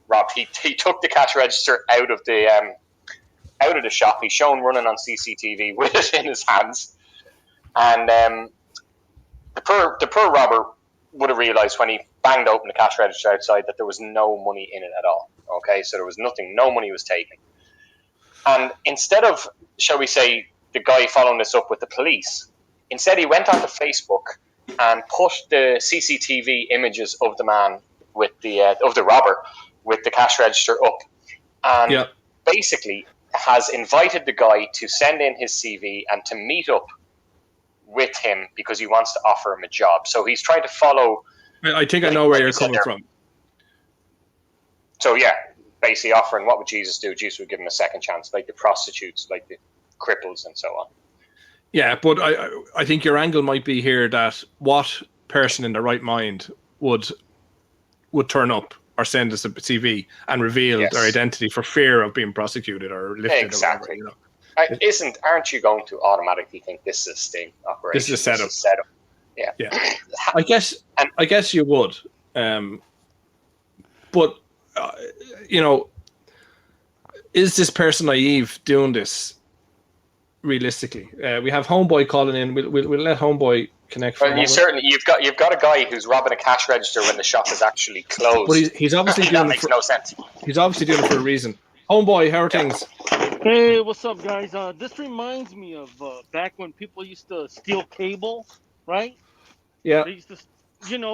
[SPEAKER 2] robbed. He took the cash register out of the shop. He's shown running on CCTV with it in his hands, and the poor robber would have realised when he banged open the cash register outside that there was no money in it at all. Okay, so there was nothing, no money was taken. And instead of, shall we say, the guy following this up with the police, instead he went onto Facebook and put the CCTV images of the man with of the robber with the cash register up, and basically has invited the guy to send in his CV and to meet up with him because he wants to offer him a job. So he's trying to follow.
[SPEAKER 1] I think I know where you're coming from.
[SPEAKER 2] So basically offering, what would Jesus do? Jesus would give him a second chance, like the prostitutes, like the cripples, and so on. Yeah,
[SPEAKER 1] but I think your angle might be here that what person in their right mind would turn up or send us a CV and reveal their identity for fear of being prosecuted or lifted
[SPEAKER 2] exactly.
[SPEAKER 1] or whatever,
[SPEAKER 2] Aren't you going to automatically think this is a sting operation?
[SPEAKER 1] This is a
[SPEAKER 2] setup. Yeah.
[SPEAKER 1] I guess you would, but is this person naive doing this? Realistically, we have Homeboy calling in. We'll let Homeboy connect.
[SPEAKER 2] Well, you've got a guy who's robbing a cash register when the shop is actually closed.
[SPEAKER 1] But he's obviously doing
[SPEAKER 2] that makes no sense.
[SPEAKER 1] He's obviously doing it for a reason. Homeboy, how are things?
[SPEAKER 4] Hey, what's up, guys? This reminds me of back when people used to steal cable, right?
[SPEAKER 1] Yeah.
[SPEAKER 4] They used to,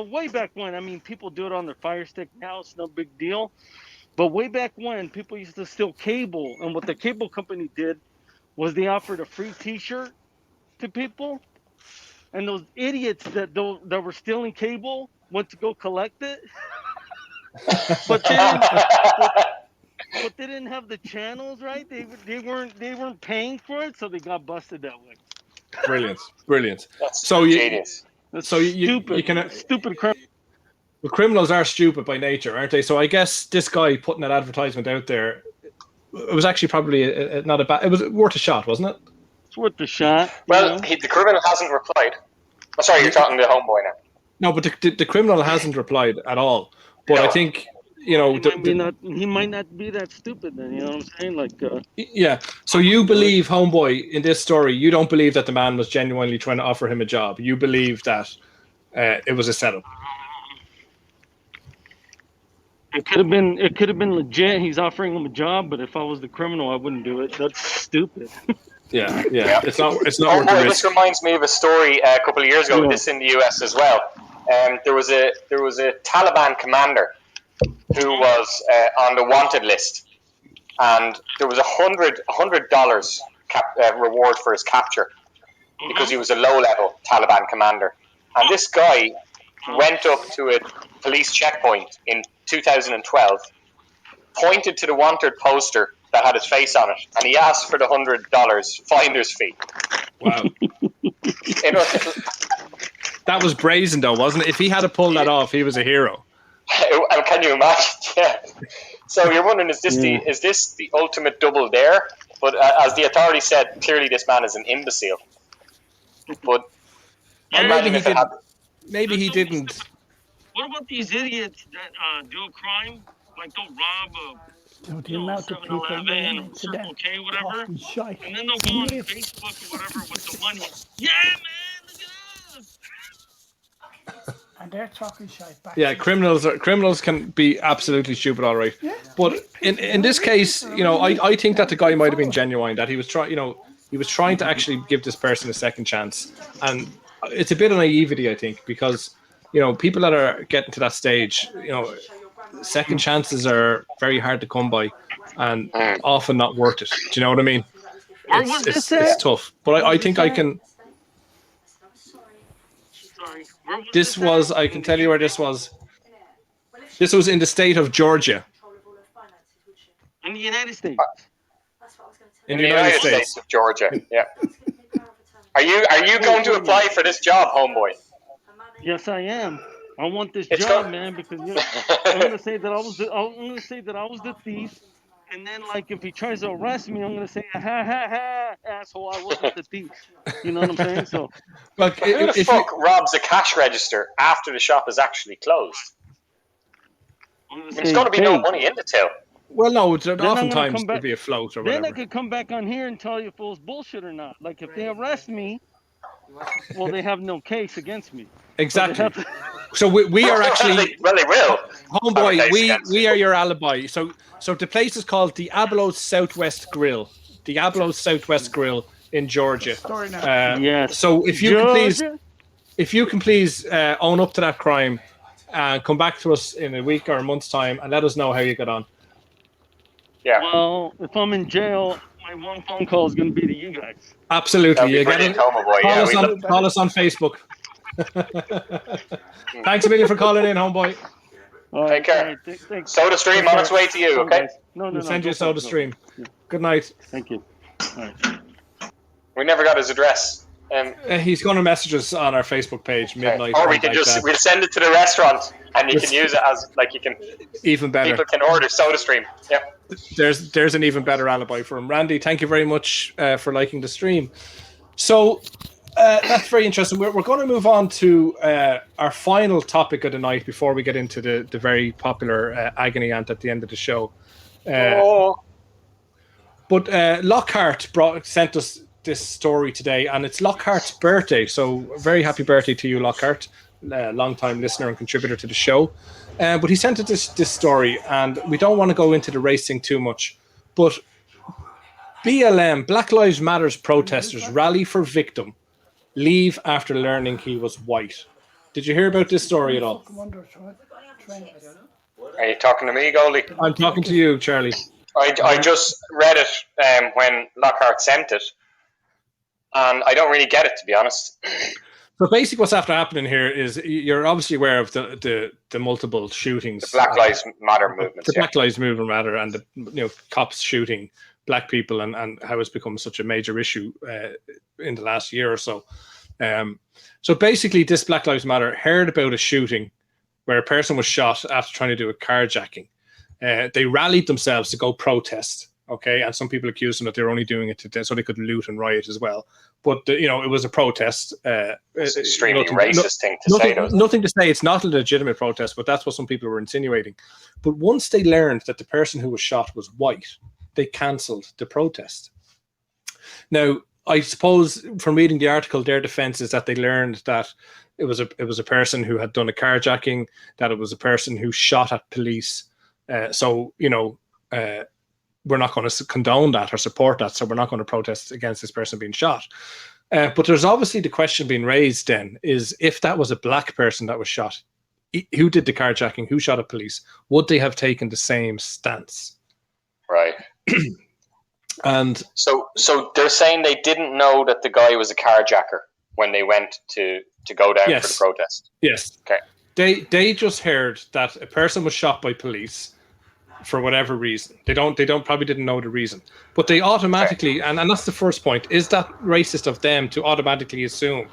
[SPEAKER 4] way back when. I mean, people do it on their Fire Stick now. It's no big deal. But way back when, people used to steal cable, and what the cable company did was they offered a free T-shirt to people, and those idiots that were stealing cable went to go collect it, but they didn't have the channels right. They weren't paying for it, so they got busted that way.
[SPEAKER 1] Brilliant.
[SPEAKER 2] That's
[SPEAKER 1] so
[SPEAKER 2] genius.
[SPEAKER 4] Stupid criminals.
[SPEAKER 1] Well, criminals are stupid by nature, aren't they? So I guess this guy putting that advertisement out there, it was actually probably not a bad. It was worth a shot, wasn't it?
[SPEAKER 4] It's worth a shot.
[SPEAKER 2] Well, the criminal hasn't replied. Oh, sorry, you're talking to Homeboy now.
[SPEAKER 1] No, but the criminal hasn't replied at all. But I think
[SPEAKER 4] he might not be that stupid. Then you know what I'm saying?
[SPEAKER 1] Yeah. So you believe, Homeboy, in this story, you don't believe that the man was genuinely trying to offer him a job. You believe that it was a setup.
[SPEAKER 4] It could have been legit. He's offering him a job, but if I was the criminal, I wouldn't do it. That's stupid.
[SPEAKER 1] Yeah. It's not worth the risk.
[SPEAKER 2] This reminds me of a story a couple of years ago. This in the US as well. There was a Taliban commander who was on the wanted list, and there was $100 reward for his capture because he was a low-level Taliban commander. And this guy went up to a police checkpoint in 2012, pointed to the wanted poster that had his face on it, and he asked for the $100 finder's fee.
[SPEAKER 1] Wow.
[SPEAKER 2] You know,
[SPEAKER 1] That was brazen, though, wasn't it? If he had to pull that off, he was a hero.
[SPEAKER 2] can you imagine? Yeah. So you're wondering, is this the ultimate double dare? But as the authorities said, clearly this man is an imbecile. But
[SPEAKER 1] maybe he didn't.
[SPEAKER 4] What about these idiots that do a crime, like they'll rob
[SPEAKER 3] The amount of people
[SPEAKER 4] 7-Eleven or
[SPEAKER 3] to
[SPEAKER 4] Circle K, whatever,
[SPEAKER 3] talking shite.
[SPEAKER 4] and then they'll go on Facebook or whatever with the money. Yeah, man, look at us.
[SPEAKER 3] And they're talking shite back.
[SPEAKER 1] Yeah, criminals can be absolutely stupid, all right. Yeah. But in this case, I think that the guy might have been genuine. That he was trying to actually give this person a second chance, and it's a bit of naivety, I think, because people that are getting to that stage, second chances are very hard to come by, and often not worth it. Do you know what I mean? It's tough, but I think I can. This was, I can tell you where this was. This was in the state of Georgia.
[SPEAKER 4] In the United States.
[SPEAKER 2] In the United States of Georgia, yeah. Are you going to apply for this job, homeboy?
[SPEAKER 4] Yes, I am. I want this job, man, because I'm gonna say that I was the thief, and then if he tries to arrest me, I'm gonna say ha ha ha, asshole, I wasn't the thief. You know what I'm saying? So,
[SPEAKER 2] who the fuck robs a cash register after the shop is actually closed? There's got to be no money in the till.
[SPEAKER 1] Well, no, oftentimes there'll be a float or whatever.
[SPEAKER 4] Then I could come back on here and tell you if it was bullshit or not. Like if they arrest me, well, they have no case against me.
[SPEAKER 1] Exactly. So we are actually.
[SPEAKER 2] Well, they will.
[SPEAKER 1] Homeboy, we are your alibi. So the place is called Diablo's Southwest Grill. Diablo's Southwest Grill in Georgia.
[SPEAKER 4] Yes.
[SPEAKER 1] So if you can please own up to that crime and come back to us in a week or a month's time and let us know how you got on.
[SPEAKER 2] Yeah.
[SPEAKER 4] Well, if I'm in jail, my one phone call is going to be to you guys.
[SPEAKER 1] Absolutely. You get it. Call us on Facebook. Thanks a million for calling in, homeboy.
[SPEAKER 2] Take care. Soda Stream on its way to you, okay?
[SPEAKER 4] No.
[SPEAKER 1] We'll send you a Soda Stream. Good night.
[SPEAKER 4] Thank you. All right.
[SPEAKER 2] We never got his address.
[SPEAKER 1] He's going to message us on our Facebook page midnight.
[SPEAKER 2] Or we'll send it to the restaurant and you can use it as
[SPEAKER 1] even better.
[SPEAKER 2] People can order Soda Stream. Yeah.
[SPEAKER 1] There's an even better alibi for him. Randy, thank you very much for liking the stream. So that's very interesting. We're going to move on to our final topic of the night before we get into the very popular agony aunt at the end of the show. But Lockhart sent us this story today, and it's Lockhart's birthday. So very happy birthday to you, Lockhart, long-time listener and contributor to the show. But he sent us this story, and we don't want to go into the racing too much. But BLM, Black Lives Matter protesters rally for victim, leave after learning he was white. Did you hear about this story at all?
[SPEAKER 2] Are you talking to me, Goldie?
[SPEAKER 1] I'm talking to you, Charlie.
[SPEAKER 2] I just read it when Lockhart sent it, and I don't really get it, to be honest.
[SPEAKER 1] So basically what's after happening here is you're obviously aware of the multiple shootings.
[SPEAKER 2] The Black Lives Matter movement.
[SPEAKER 1] The Black Lives Movement Matter and the cops shooting black people and how it's become such a major issue in the last year or so. So basically this Black Lives Matter heard about a shooting where a person was shot after trying to do a carjacking. They rallied themselves to go protest. Okay, and some people accused them that they were only doing it so they could loot and riot as well. But it was a protest.
[SPEAKER 2] It's an extremely racist thing to say.
[SPEAKER 1] Nothing to say. It's not a legitimate protest, but that's what some people were insinuating. But once they learned that the person who was shot was white, they cancelled the protest. Now, I suppose from reading the article, their defense is that they learned that it was a person who had done a carjacking, that it was a person who shot at police. We're not going to condone that or support that, so we're not going to protest against this person being shot. But there's obviously the question being raised then is if that was a black person that was shot, who did the carjacking, who shot at police, would they have taken the same stance?
[SPEAKER 2] Right.
[SPEAKER 1] And
[SPEAKER 2] so they're saying they didn't know that the guy was a carjacker when they went to go down for the protest.
[SPEAKER 1] Yes.
[SPEAKER 2] Okay.
[SPEAKER 1] They just heard that a person was shot by police, for whatever reason. They probably didn't know the reason, but they automatically, and that's the first point, is that racist of them to automatically assume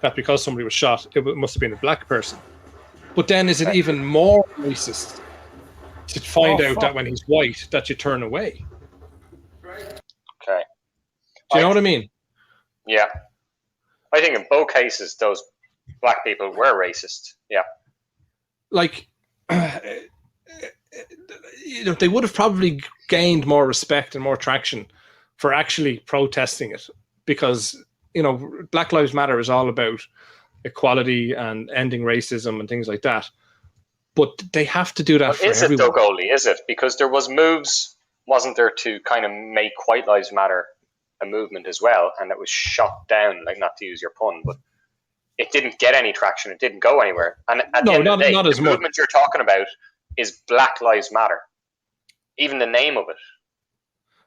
[SPEAKER 1] that because somebody was shot, it must have been a black person. But then is it even more racist to find out that when he's white, that you turn away?
[SPEAKER 2] Okay.
[SPEAKER 1] Do you know what I mean?
[SPEAKER 2] Yeah. I think in both cases, those black people were racist. Yeah.
[SPEAKER 1] Like, they would have probably gained more respect and more traction for actually protesting it, because, Black Lives Matter is all about equality and ending racism and things like that. But they have to do that for everyone. Is it
[SPEAKER 2] though, Goldie? Is it? Because there was moves, wasn't there, to kind of make White Lives Matter a movement as well, and it was shot down, like, not to use your pun, but it didn't get any traction. It didn't go anywhere. And at the end of the day, the movement you're talking about is Black Lives Matter. Even the name of it.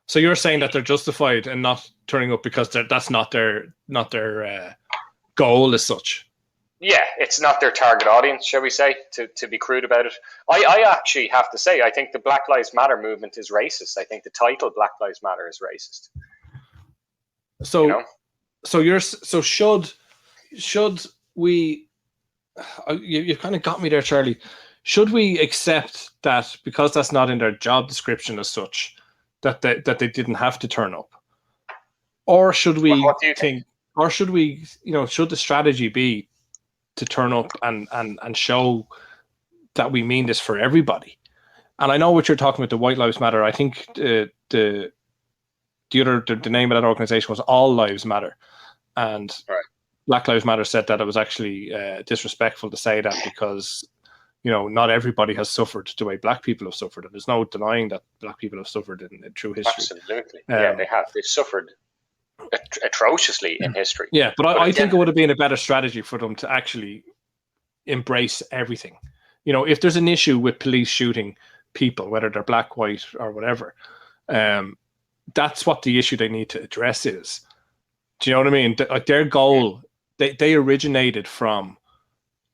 [SPEAKER 1] So you're saying that they're justified in not turning up because that's not their goal as such?
[SPEAKER 2] Yeah, it's not their target audience, shall we say, to be crude about it. I actually have to say, I think the Black Lives Matter movement is racist. I think the title Black Lives Matter is racist.
[SPEAKER 1] So, so should we? You've kind of got me there, Charlie. Should we accept that because that's not in their job description as such, that they didn't have to turn up, or should we think, or should we, should the strategy be to turn up and show that we mean this for everybody? And I know what you're talking about, the White Lives Matter. I think the name of that organization was All Lives Matter, and Black Lives Matter said that it was actually disrespectful to say that, because not everybody has suffered the way black people have suffered, and there's no denying that black people have suffered in true history.
[SPEAKER 2] Absolutely, they have. They've suffered atrociously in history.
[SPEAKER 1] Yeah, but I think it would have been a better strategy for them to actually embrace everything. If there's an issue with police shooting people, whether they're black, white, or whatever, that's what the issue they need to address is. Do you know what I mean? Like, their goal, they originated from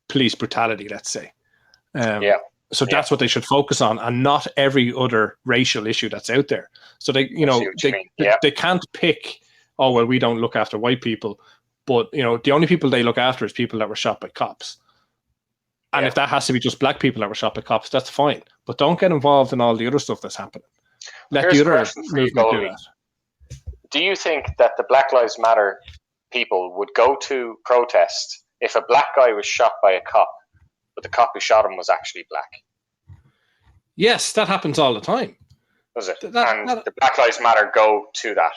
[SPEAKER 1] police brutality, let's say. So that's what they should focus on, and not every other racial issue that's out there. So they can't pick, oh, well, we don't look after white people, but the only people they look after is people that were shot by cops. And if that has to be just black people that were shot by cops, that's fine. But don't get involved in all the other stuff that's happening. Let the other movement do that.
[SPEAKER 2] Do you think that the Black Lives Matter people would go to protest if a black guy was shot by a cop, but the cop who shot him was actually black?
[SPEAKER 1] Yes, that happens all the time.
[SPEAKER 2] Does it? The Black Lives Matter go to that,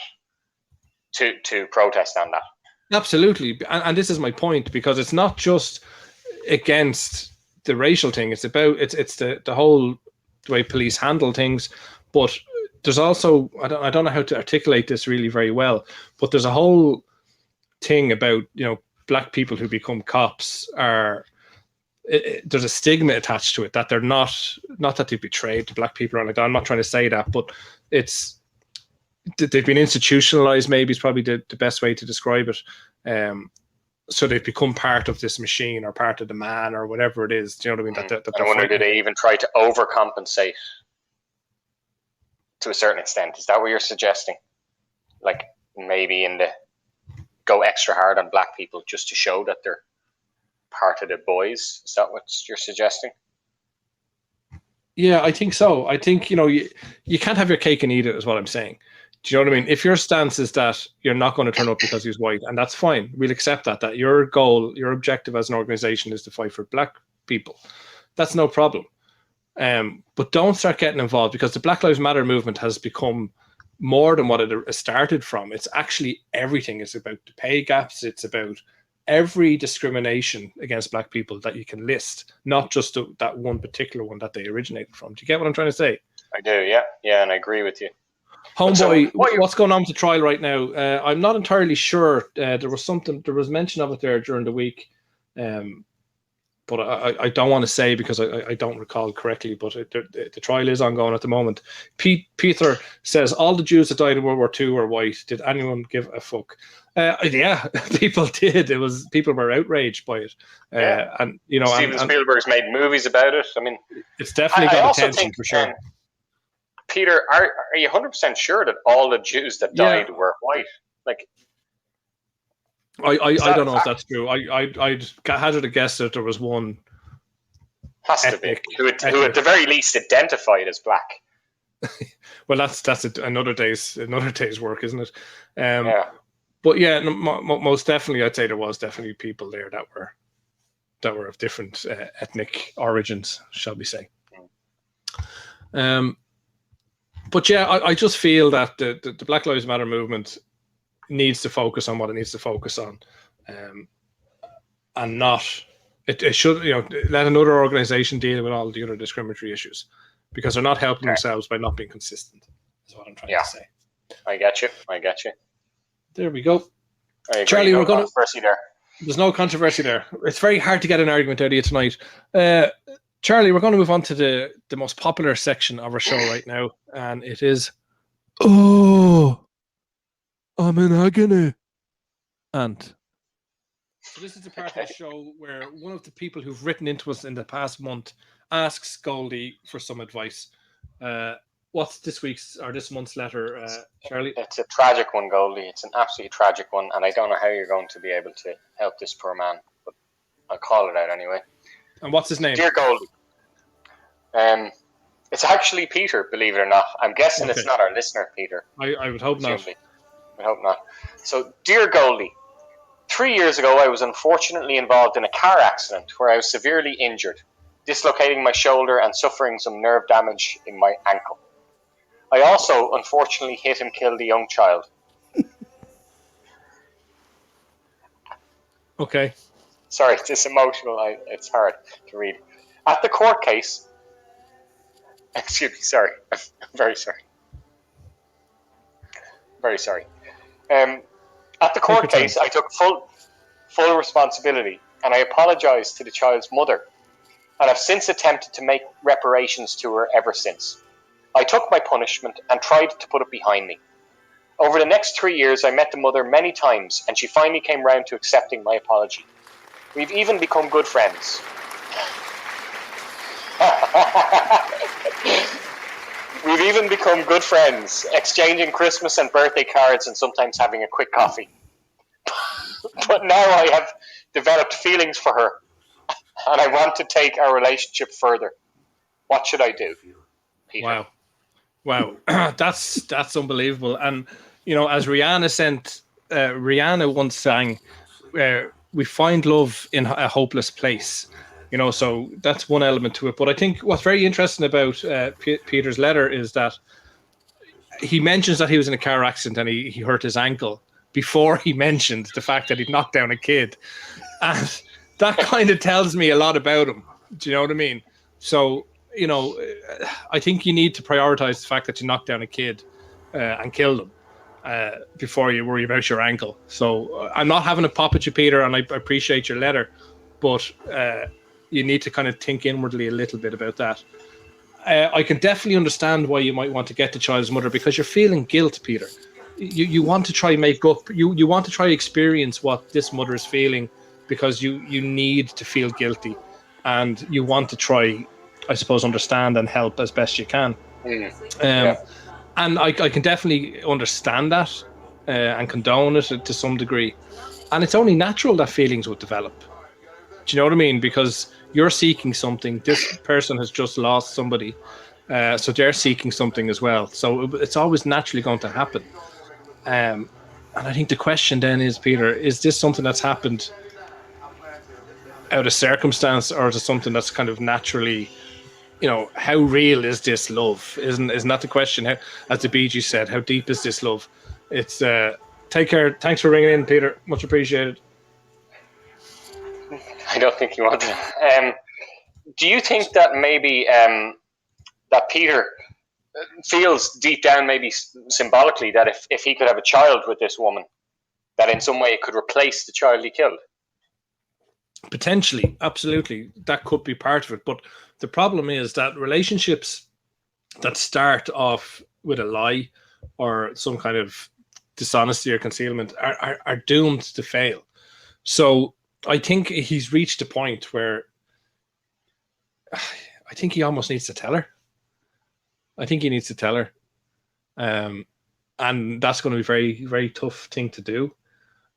[SPEAKER 2] to protest on that.
[SPEAKER 1] Absolutely. And this is my point, because it's not just against the racial thing. It's about, it's the whole way police handle things. But there's also, I don't know how to articulate this really very well, but there's a whole thing about, black people who become cops are, there's a stigma attached to it, that they're not that they betrayed to black people or like that. I'm not trying to say that, but it's, they've been institutionalized, maybe is probably the best way to describe it. So they've become part of this machine, or part of the man, or whatever it is. Do you know what I mean?
[SPEAKER 2] I wonder, do they even try to overcompensate to a certain extent? Is that what you're suggesting? Like, maybe go extra hard on black people just to show that they're part of the boys? Is that what you're suggesting?
[SPEAKER 1] Yeah, I think so. I think, you can't have your cake and eat it, is what I'm saying. Do you know what I mean? If your stance is that you're not going to turn up because he's white, and that's fine, we'll accept that your goal, your objective as an organization is to fight for black people, that's no problem. But don't start getting involved, because the Black Lives Matter movement has become more than what it started from. It's actually everything. It's about the pay gaps. It's about every discrimination against black people that you can list, not just that one particular one that they originated from. Do you get what I'm trying to say? I do, yeah, and I agree with you. Homeboy, what's going on with the trial right now? I'm not entirely sure. There was mention of it there during the week, but I don't want to say, because I don't recall correctly, but the trial is ongoing at the moment. Peter says, all the Jews that died in World War II were white. Did anyone give a fuck? Yeah, people did. People were outraged by it. And
[SPEAKER 2] Steven Spielberg's made movies about it. I mean,
[SPEAKER 1] it's definitely got attention for sure.
[SPEAKER 2] Peter, are you 100% sure that all the Jews that died were white? Like,
[SPEAKER 1] I don't know if that's true. I'd hazard a guess that there was one
[SPEAKER 2] has
[SPEAKER 1] ethnic,
[SPEAKER 2] to be who at the very least identified as black.
[SPEAKER 1] Well, that's another day's work, isn't it?
[SPEAKER 2] Yeah.
[SPEAKER 1] But yeah, most definitely, I'd say there was definitely people there that were of different ethnic origins, shall we say? But yeah, I just feel that the Black Lives Matter movement needs to focus on what it needs to focus on, and not it should let another organization deal with all the other discriminatory issues, because they're not helping themselves by not being consistent. Is what I'm trying to say.
[SPEAKER 2] I get you.
[SPEAKER 1] There we go.
[SPEAKER 2] Charlie, no controversy there.
[SPEAKER 1] There's no controversy there. It's very hard to get an argument out of you tonight. Charlie, we're going to move on to the most popular section of our show right now, and it is, oh, I'm in agony. And so this is the part of the show where one of the people who've written into us in the past month asks Goldie for some advice. What's this month's letter, Charlie?
[SPEAKER 2] It's a tragic one, Goldie. It's an absolutely tragic one, and I don't know how you're going to be able to help this poor man, but I'll call it out anyway.
[SPEAKER 1] And what's his name?
[SPEAKER 2] Dear Goldie. It's actually Peter, believe it or not. I'm guessing It's not our listener, Peter.
[SPEAKER 1] I would hope not.
[SPEAKER 2] I hope not. So, dear Goldie, 3 years ago I was unfortunately involved in a car accident where I was severely injured, dislocating my shoulder and suffering some nerve damage in my ankle. I also unfortunately hit and killed a young child.
[SPEAKER 1] Okay.
[SPEAKER 2] Sorry, it's emotional. It's hard to read. At the court case, excuse me, sorry. I'm very sorry. Very sorry. At the court case, I took full responsibility, and I apologized to the child's mother, and I've since attempted to make reparations to her ever since. I took my punishment and tried to put it behind me. Over the next 3 years, I met the mother many times, and she finally came round to accepting my apology. We've even become good friends. We've even become good friends, exchanging Christmas and birthday cards and sometimes having a quick coffee. But now I have developed feelings for her, and I want to take our relationship further. What should I do, Peter?
[SPEAKER 1] Wow. That's unbelievable. And as Rihanna once sang, we find love in a hopeless place. So that's one element to it. But I think what's very interesting about Peter's letter is that he mentions that he was in a car accident and he hurt his ankle before he mentioned the fact that he'd knocked down a kid. And that kind of tells me a lot about him. Do you know what I mean? So, I think you need to prioritize the fact that you knocked down a kid and killed him before you worry about your ankle. So I'm not having a pop at you, Peter, and I appreciate your letter, but you need to kind of think inwardly a little bit about that. I can definitely understand why you might want to get the child's mother, because you're feeling guilt, Peter. You want to try make up. You want to try experience what this mother is feeling, because you need to feel guilty, and you want to try, I suppose, understand and help as best you can. And I can definitely understand that and condone it to some degree. And it's only natural that feelings would develop. Do you know what I mean? Because you're seeking something. This person has just lost somebody. So they're seeking something as well. So it's always naturally going to happen. And I think the question then is, Peter, is this something that's happened out of circumstance, or is it something that's kind of naturally, how real is this love? Isn't that the question? How, as the Bee Gees said, how deep is this love? It's take care. Thanks for ringing in, Peter. Much appreciated.
[SPEAKER 2] I don't think you want to. Do you think that maybe that Peter feels deep down, maybe symbolically, that if he could have a child with this woman, that in some way it could replace the child he killed?
[SPEAKER 1] Potentially, absolutely. That could be part of it. But the problem is that relationships that start off with a lie or some kind of dishonesty or concealment are doomed to fail. So I think he's reached a point where I think he almost needs to tell her. I think he needs to tell her. And that's going to be a very, very tough thing to do.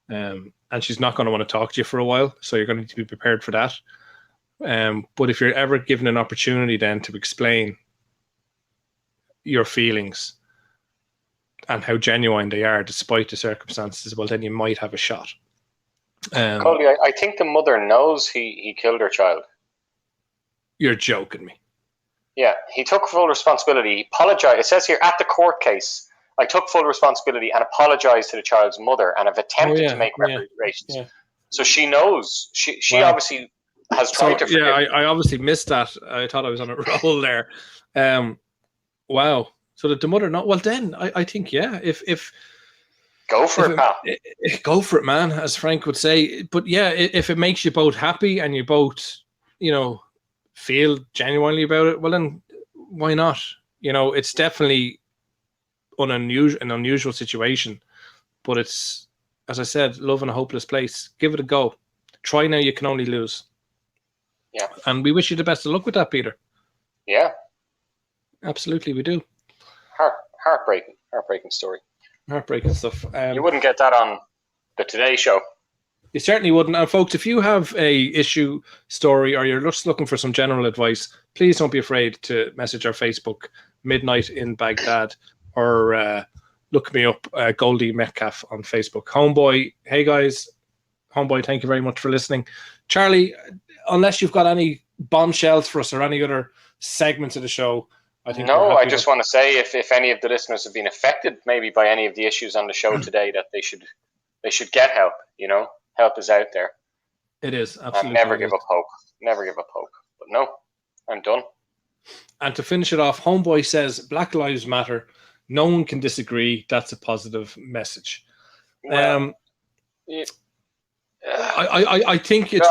[SPEAKER 1] And she's not going to want to talk to you for a while. So you're going to need to be prepared for that. But if you're ever given an opportunity then to explain your feelings and how genuine they are despite the circumstances, well, then you might have a shot.
[SPEAKER 2] Goldie, I think the mother knows he killed her child.
[SPEAKER 1] You're joking me.
[SPEAKER 2] Yeah, he took full responsibility. He apologized. It says here, at the court case, I took full responsibility and apologized to the child's mother and have attempted to make reparations. Yeah. So she knows. She obviously has tried to forgive.
[SPEAKER 1] Yeah, I obviously missed that. I thought I was on a roll there. Wow. So that the mother not well then I think if
[SPEAKER 2] go for it, pal.
[SPEAKER 1] Go for it, man, as Frank would say. But yeah, if it makes you both happy and you both, feel genuinely about it, well then why not? It's definitely an unusual situation, but it's, as I said, love in a hopeless place. Give it a go. Try now, you can only lose.
[SPEAKER 2] Yeah.
[SPEAKER 1] And we wish you the best of luck with that, Peter.
[SPEAKER 2] Yeah.
[SPEAKER 1] Absolutely, we do.
[SPEAKER 2] Heartbreaking story.
[SPEAKER 1] Heartbreaking stuff.
[SPEAKER 2] You wouldn't get that on the Today Show.
[SPEAKER 1] You certainly wouldn't. And folks, if you have a issue, story, or you're just looking for some general advice, please don't be afraid to message our Facebook, Midnight in Baghdad, or look me up, Goldie Metcalf on Facebook. Homeboy, hey guys. Homeboy, thank you very much for listening. Charlie, unless you've got any bombshells for us or any other segments of the show, I think.
[SPEAKER 2] No, I just want to say if any of the listeners have been affected maybe by any of the issues on the show today, that they should get help. Help is out there.
[SPEAKER 1] It is, absolutely.
[SPEAKER 2] And never give up hope. Never give up hope. But no, I'm done.
[SPEAKER 1] And to finish it off, Homeboy says Black Lives Matter. No one can disagree. That's a positive message. Well, I think it's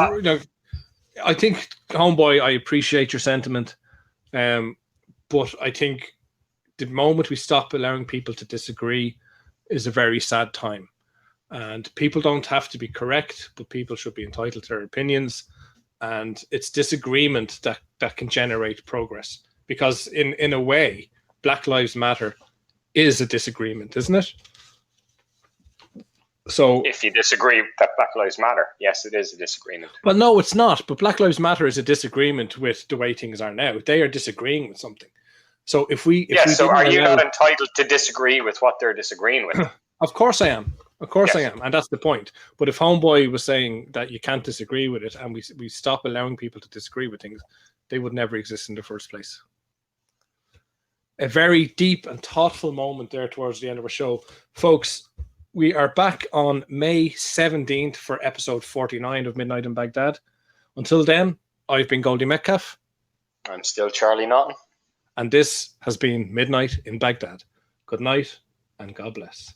[SPEAKER 1] I think, Homeboy, I appreciate your sentiment, but I think the moment we stop allowing people to disagree is a very sad time. And people don't have to be correct, but people should be entitled to their opinions. And it's disagreement that can generate progress. Because in a way, Black Lives Matter is a disagreement, isn't it? So
[SPEAKER 2] if you disagree that Black Lives Matter, yes, it is a disagreement.
[SPEAKER 1] Well, no, it's not. But Black Lives Matter is a disagreement with the way things are now. They are disagreeing with something. So
[SPEAKER 2] so are you not entitled to disagree with what they're disagreeing with?
[SPEAKER 1] Of course I am. Of course I am. And that's the point. But if Homeboy was saying that you can't disagree with it and we stop allowing people to disagree with things, they would never exist in the first place. A very deep and thoughtful moment there towards the end of our show. Folks, we are back on May 17th for episode 49 of Midnight in Baghdad. Until then, I've been Goldie Metcalf.
[SPEAKER 2] I'm still Charlie Naughton.
[SPEAKER 1] And this has been Midnight in Baghdad. Good night and God bless.